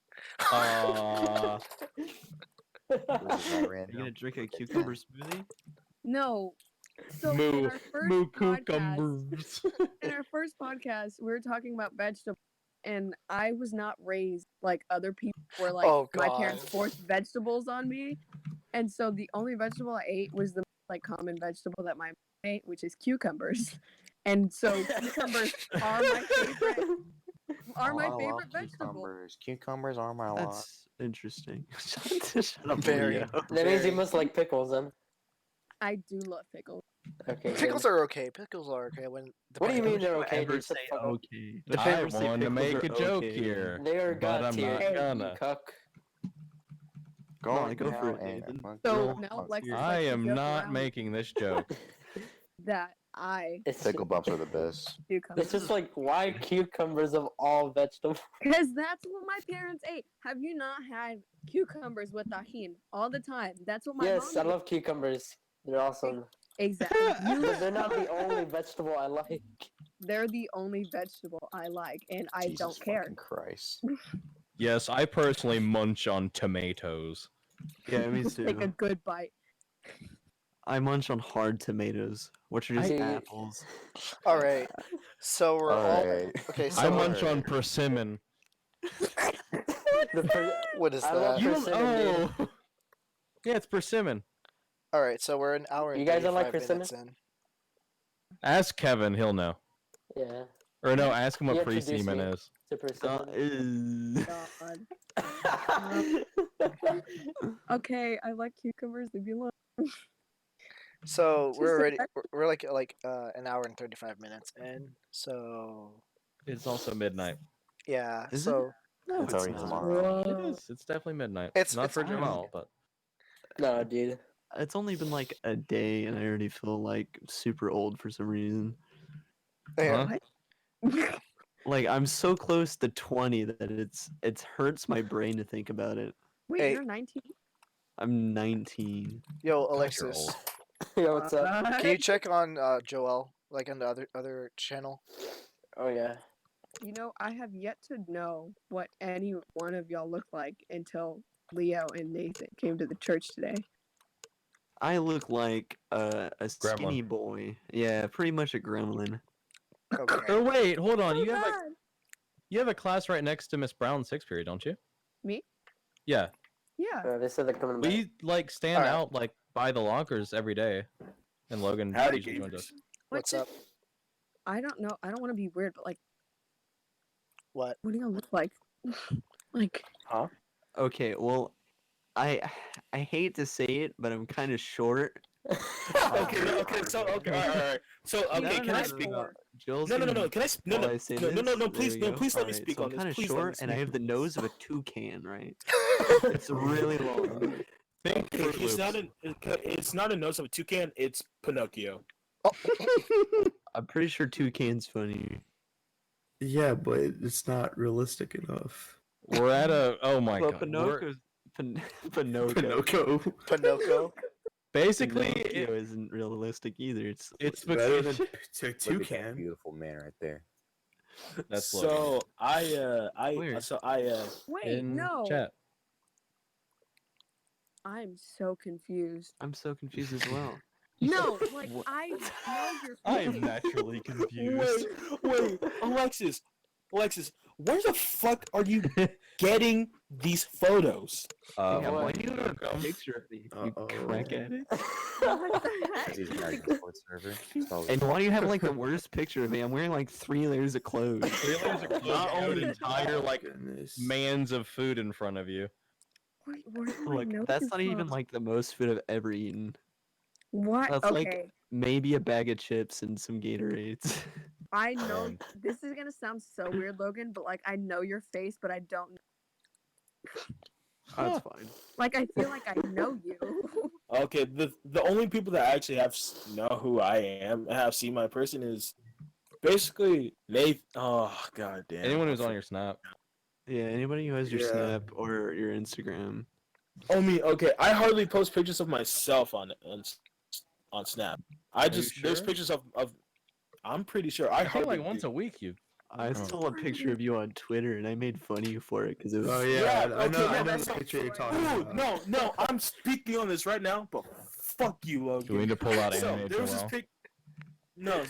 This is not Are you random. gonna drink a cucumber smoothie? No. So in Moo, our first moo podcast, cucumbers. in our first podcast, we were talking about vegetables, and I was not raised like other people were. Like Oh, my parents God. forced vegetables on me, and so the only vegetable I ate was the like common vegetable that my mom ate, which is cucumbers. And so cucumbers are my favorite. Are my Oh, I love favorite vegetable. Cucumbers. Cucumbers are my lot. That's interesting. Shut up, Very. Leo. That means you Very. must like pickles then. I do love pickles. Okay. Pickles good. are okay. Pickles are okay when. What do you mean depending- they're Don't okay? ever Dude, shut say the fuck up. okay. I Don't ever say wanted to pickles make are a joke okay. here. They are But god I'm tier. not You gonna. cuck. Come on, Going go for now it, and David. fucking So going now out Alexis here. I likes to am joke not around making this joke. that I It's Pickle bumps are the best. cucumbers. It's just like why cucumbers of all vegetables? Because that's what my parents ate. Have you not had cucumbers with tahini all the time? That's what my Yes, I mom ate. love cucumbers. They're awesome. Exactly. But they're not the only vegetable I like. They're the only vegetable I like, and I Jesus don't care. fucking Christ. Yes, I personally munch on tomatoes. Yeah, me Take a too. good bite. I munch on hard tomatoes, which are just I- apples. All right. So we're all Alright. okay. I So munch on Alright. persimmon. what is I love that? You persimmon, dude. Yeah, it's persimmon. All right. So we're an hour and You guys don't like 35 minutes in. Ask Kevin, he'll know. Yeah, Or no, ask him what You introduced pre-semen me. is. to persimmon. God. Okay, I like cucumbers. Leave me alone. So Just we're a already sec. we're like an hour and 35 minutes in. So It's also midnight. yeah. Is it? so No, It's already not. tomorrow. It is. It's definitely midnight. It's- not it's for already- Jamal, but No, dude. It's only been like a day, and I already feel like super old for some reason. yeah. Huh? Like I'm so close to 20 that it hurts my brain to think about it. Wait, Hey. you're 19. I'm 19. Yo, you're Alexis, old. Yo, what's up? can you check on Joel, like on the other channel? Oh yeah. You know, I have yet to know what any one of y'all look like until Leo and Nathan came to the church today. I look like a Gremlin. skinny boy. Yeah, pretty much a gremlin. Okay. Oh wait, hold on. Oh, You have God. a class right next to Miss Brown's 6th period, don't you? Me? Yeah. Yeah. They said they're coming back. We like stand Alright. out like by the lockers every day, and Logan Howdy, usually joins us. gamers. What's up? I don't know. I don't want to be weird, but like, What? what do y'all look like? Like, Okay, well, I hate to say it, but I'm kind of short. Okay, so all right. So okay, can I speak? Joel's No. gonna- Can I? No, while no, I say no, this? There please, we no, go. please let me Alright, speak so on I'm kind this. of Please let me short, and I speak. have the nose of a toucan, right? It's really long. Think Okay, Fruit it's Loops. it's not a nose of a toucan. It's Pinocchio. I'm pretty sure toucan's funny. Yeah, but it's not realistic enough. We're at a But god. Pinocchio's Pinocchio. Pinocchio. Pinocchio. Basically, Pinocchio isn't realistic either. it's Better than fictitious. Look at that toucan. beautiful man right there. That's Logan. So Where? wait, In no. chat. I'm so confused. I'm so confused as well. No, like, What? I know your I am face. naturally confused. wait, Alexis, where the fuck are you getting these photos? Yeah, why Like, do you have a picture of me? You Uh-oh. crack addict. What the heck? He's an American sports server. So And why do you have like the worst picture of me? I'm wearing like 3 layers of clothes. not only Oh entire like goodness. mans of food in front of you. Where do I Like know that's you not even from? like the most food I've ever eaten. What? That's Okay. like maybe a bag of chips and some Gatorades. I know Um, this is gonna sound so weird, Logan, but like I know your face, but I don't. That's fine. Like I feel like I know you. Okay, the only people that actually know who I am and have seen my person is basically Nathan. Oh god damn. Anyone who's on your snap. Yeah, anybody who has your Yeah. Snap or your Instagram. Oh me, okay. I hardly post pictures of myself on Snap. you There's sure? pictures of I'm pretty sure. I think like once a week you. I saw a picture of you on Twitter and I made fun of you for it because it was. Oh yeah, Yeah, I know. okay, I no, know that's the not picture you're talking Dude, about. no, I'm speaking on this right now, but fuck you, Logan. Do we need to pull out So anime there was this Joel? pic. No,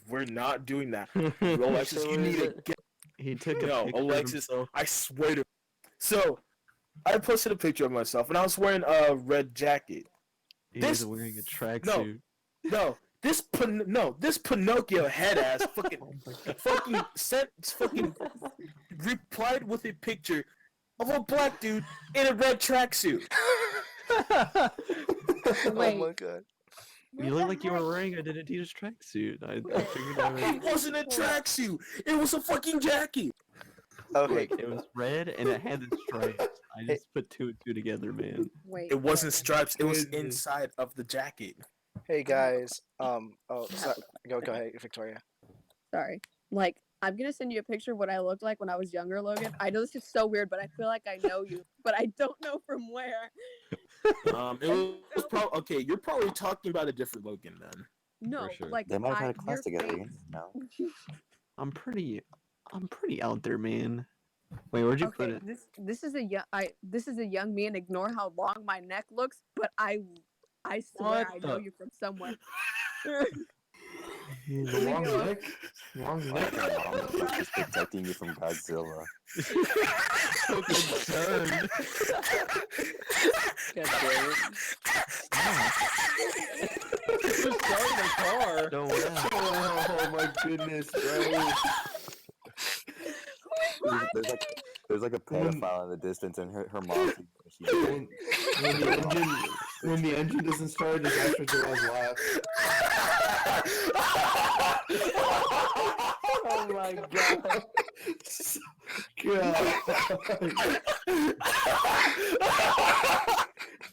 we're not doing that. Alexis, you need to get. He took a No, picture Alexis, of himself. I swear to. So, I posted a picture of myself, and I was wearing a red jacket. He this- was wearing a tracksuit. No, this Pinocchio head ass fucking replied with a picture of a black dude in a red tracksuit. Oh Wait. my god. You look like you were wearing an Adidas tracksuit. I figured I It would. wasn't a tracksuit. It was a fucking jacket. Okay. Look, it was red and it had the stripes. I just put two and two together, man. Wait. It wasn't stripes. It was Goodness. inside of the jacket. Hey guys. Oh, sorry. Go ahead, Victoria. Sorry. Like I'm gonna send you a picture of what I looked like when I was younger, Logan. I know this is so weird, but I feel like I know you, but I don't know from where. It was probably okay. You're probably talking about a different Logan then. No, sure. like They might have had a your class together. face- You know? I'm pretty out there, man. Wait, where'd you put Okay, it? this is a young me, and ignore how long my neck looks, but I swear What I know the- you from somewhere. Long neck. Long neck. He's protecting you from Godzilla. So concerned. God damn it. Just start the car. Don't laugh. Oh my goodness, bro. There's like a pedophile in the distance, and her mom. When the engine doesn't start, just after Joel's laugh. Oh my god. God.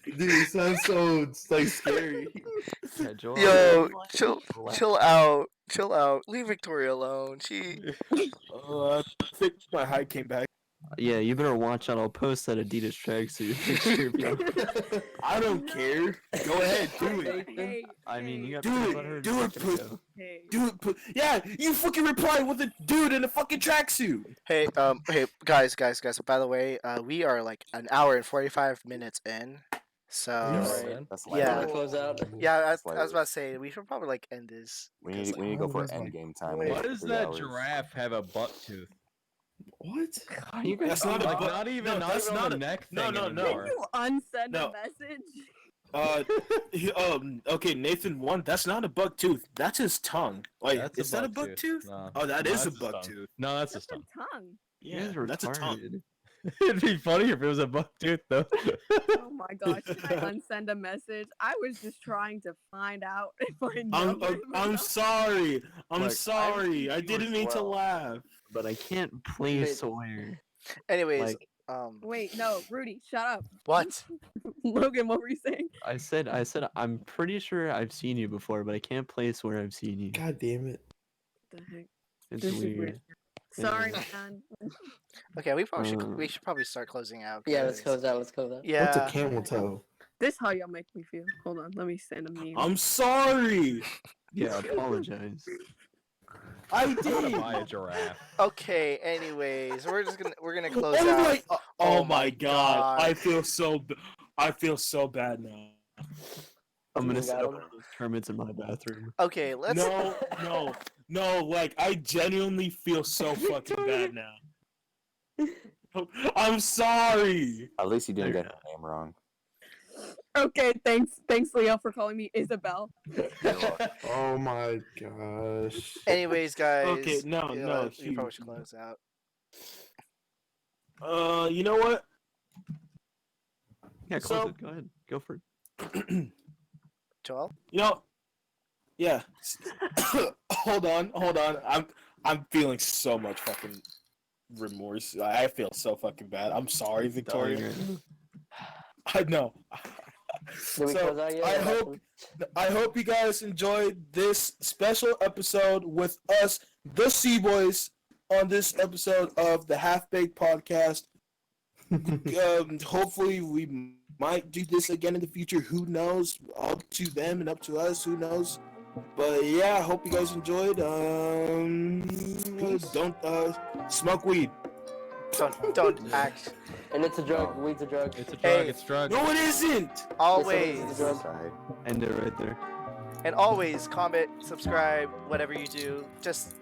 Dude, it sounds so like scary. Yeah, Joel, Yo, relax. chill out. Leave Victoria alone. She. I think my height came back. Yeah, you better watch out. I'll post that Adidas tracksuit picture. If you... I don't care. Go ahead, do it. Hey, I mean, you got Do peanut it, butter do it, to put- go. hey. Dude, yeah, you fucking replied with a dude in a fucking tracksuit. Hey, guys. By the way, we are like an hour and 45 minutes in. So Alright. That's Yeah. Wanna close out? yeah, I was about to say we should probably like end this. We 'cause, need, like, we need to go for Why end was game time. Wait, Why in does 3 that hours. giraffe have a buck tooth? What? Are you guys That's not a Like buck- not even no, not that's even on not the a- neck no, thing no, no. Can anymore. you unsend No. a message? Okay, Nathan one. That's not a buck tooth. That's his tongue. Like, That's a is that a buck buck tooth. tooth? No. Oh, that No, is a that's his buck tongue. tooth. No, that's his That's tongue. a tongue. You Yeah, guys are that's a tongue. retarded. It'd be funny if it was a buck tooth though. Oh my gosh, should I unsend a message? I was just trying to find out if I know him I'm enough. sorry. I'm Look, sorry. I I think you didn't as mean to well. laugh. But I can't play swear. Anyways, Like- Wait, no, Rudy, shut up. what? Logan, what were you saying? I said, I'm pretty sure I've seen you before, but I can't place where I've seen you. God damn it. What the heck? It's This is weird. weird. Sorry, Yeah. man. Okay, we should probably start closing out. Yeah, let's 'cause- close out. Let's close out. Yeah. What's a camel toe? This how y'all make me feel. Hold on, let me send a meme. I'm sorry. Yeah, apologize. I I want to did. buy a giraffe. Okay. Anyways, we're gonna close Oh out. my- Oh, Oh my god. God. I feel so bad now. I'm gonna You set got up him? one of those kermits in my bathroom. Okay, let's. No, like I genuinely feel so fucking bad now. I'm sorry. At least you didn't get her name wrong. Okay, thanks, Leo, for calling me Isabel. Oh my gosh. Anyways, guys. Okay, no, you no, know, you probably Hugh. should close out. You know what? Yeah, close So- it. Go ahead. Go for it. Joel. You know, yeah. hold on. I'm feeling so much fucking remorse. I feel so fucking bad. I'm sorry, Victoria. I know. Did we So, close out yet? I hope you guys enjoyed this special episode with us, the Si Boys, on this episode of the Half Baked Podcast. Hopefully we might do this again in the future. Who knows? Up to them and up to us. Who knows? But yeah, I hope you guys enjoyed. Don't smoke weed. Don't act. And it's a drug. Weed's a drug. It's a drug. Hey. It's drug. No, it isn't. Always. Yes, it is. Sorry. End it right there. And always comment, subscribe, whatever you do. Just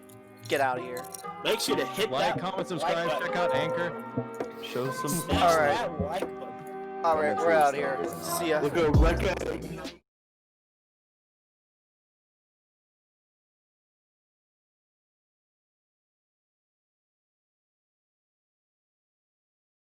get out of here. Make sure to hit Like, that comment, subscribe, like check out Anchor. Show some. Smash All right. that like button. All right, we're out here. See ya. Look at